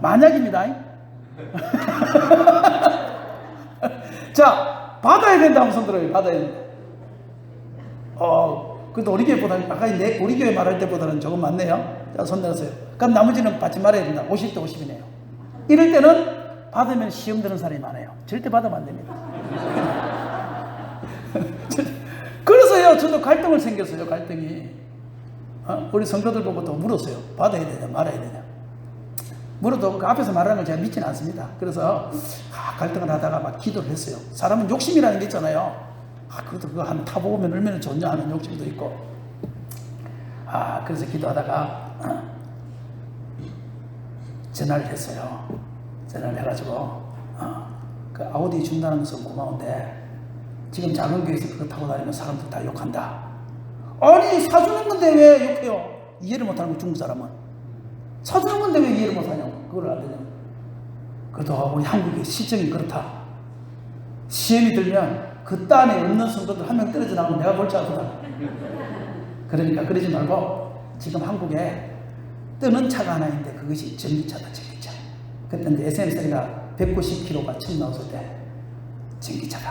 만약입니다. 자, 받아야 된다 하면 손 들어요. 받아야 된다. 근데 우리 교회보다는, 아까 우리 교회 말할 때보다는 조금 많네요. 자, 손 들었어요. 그럼 나머지는 받지 말아야 된다. 50대 50이네요. 이럴 때는 받으면 시험 드는 사람이 많아요. 절대 받으면 안 됩니다. 그래서요, 저도 갈등을 생겼어요. 갈등이. 우리 성도들 보고 또 물었어요. 받아야 되냐, 말아야 되냐. 물어도 그 앞에서 말하는 걸 제가 믿지는 않습니다. 그래서 갈등을 하다가 막 기도를 했어요. 사람은 욕심이라는 게 있잖아요. 그래도 그거 한번 타보면 얼마나 좋냐 하는 욕심도 있고. 그래서 기도하다가 전화를 했어요. 전화를 해가지고 그 아우디 준다는 것은 고마운데 지금 작은 교회에서 그거 타고 다니면 사람들 다 욕한다. 아니 사주는 건데 왜 욕해요? 이해를 못하는 거 중국 사람은. 사주는 건데 왜 이해를 못하냐고. 그걸 안 되냐고. 그래도 우리 한국의 시정이 그렇다. 시험이 들면 그 딴에 없는 성도들 한 명 떨어져 나오면 내가 골치 아프다. 그러니까 그러지 말고 지금 한국에 뜨는 차가 하나 있는데 그것이 전기차다. 전기차. 그때 이제 SNS가 190km가 처음 나왔을 때 전기차다.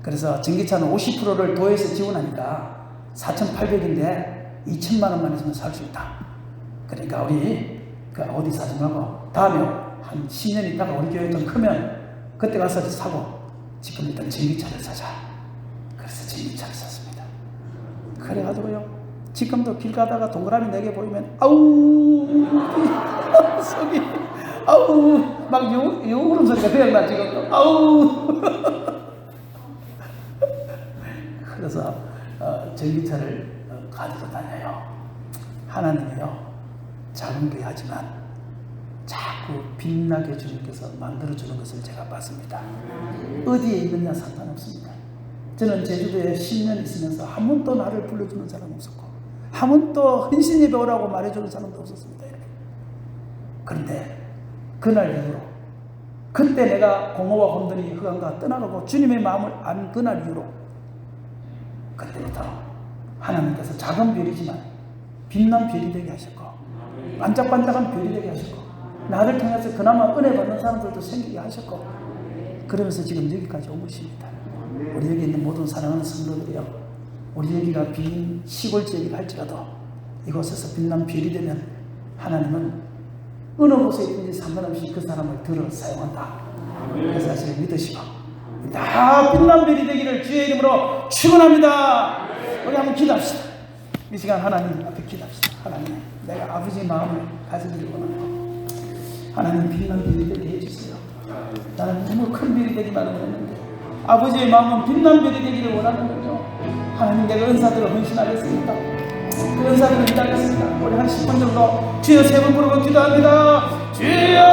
그래서 전기차는 50%를 도에서 지원하니까 4,800인데 2천만 원만 있으면 살 수 있다. 그러니까 우리 그 어디 사지 말고 다음에 한 10년 있다가 우리 교회 좀 크면 그때 가서 사고 지금 일단 전기차를 사자. 그래서 전기차를 샀습니다. 그래가지고요 지금도 길 가다가 동그라미 4개 보이면 아우 속이 아우 막 울음 소리가 그냥 나 지금 아우 그래서 전기차를 가지고 다녀요. 하나님이요 작은 교회 하지만 자꾸 빛나게 주님께서 만들어주는 것을 제가 봤습니다. 어디에 있느냐 상관없습니다. 저는 제주도에 10년 있으면서 한 번도 나를 불러주는 사람 없었고 한 번도 헌신 예배 오라고 말해주는 사람도 없었습니다. 이렇게. 그런데 그날 이후로 그때 내가 공허와 혼돈이 흑암과 떠나가고 주님의 마음을 안 그날 이후로 그때부터 하나님께서 작은 별이지만 빛난 별이 되게 하셨고 반짝반짝한 별이 되게 하셨고 나를 통해서 그나마 은혜 받는 사람들도 생기게 하셨고 그러면서 지금 여기까지 온 것입니다. 우리 여기 있는 모든 사랑하는 성도들이요 우리 여기가 빈 시골 지역이라 할지라도 이곳에서 빛난 별이 되면 하나님은 어느 곳에 있든지 상관없이 그 사람을 들어 사용한다. 그 사실을 믿으시고 다 빛난 별이 되기를 주의 이름으로 축원합니다. 우리 한번 기도합시다. 이 시간 하나님 앞에 기도합시다. 하나님 내가 아버지의 마음을 가지기를 원하고 하나님 빛난 별이 되게 해주세요. 나는 너무 큰 별이 되기만 원했는데 아버지의 마음은 빛난 별이 되기를 원하는군요. 하나님 내가 은사들을 헌신하겠습니다. 그 은사들을 기다렸습니다. 우리 한 10분 정도 주여 3번 부르고 기도합니다. 주여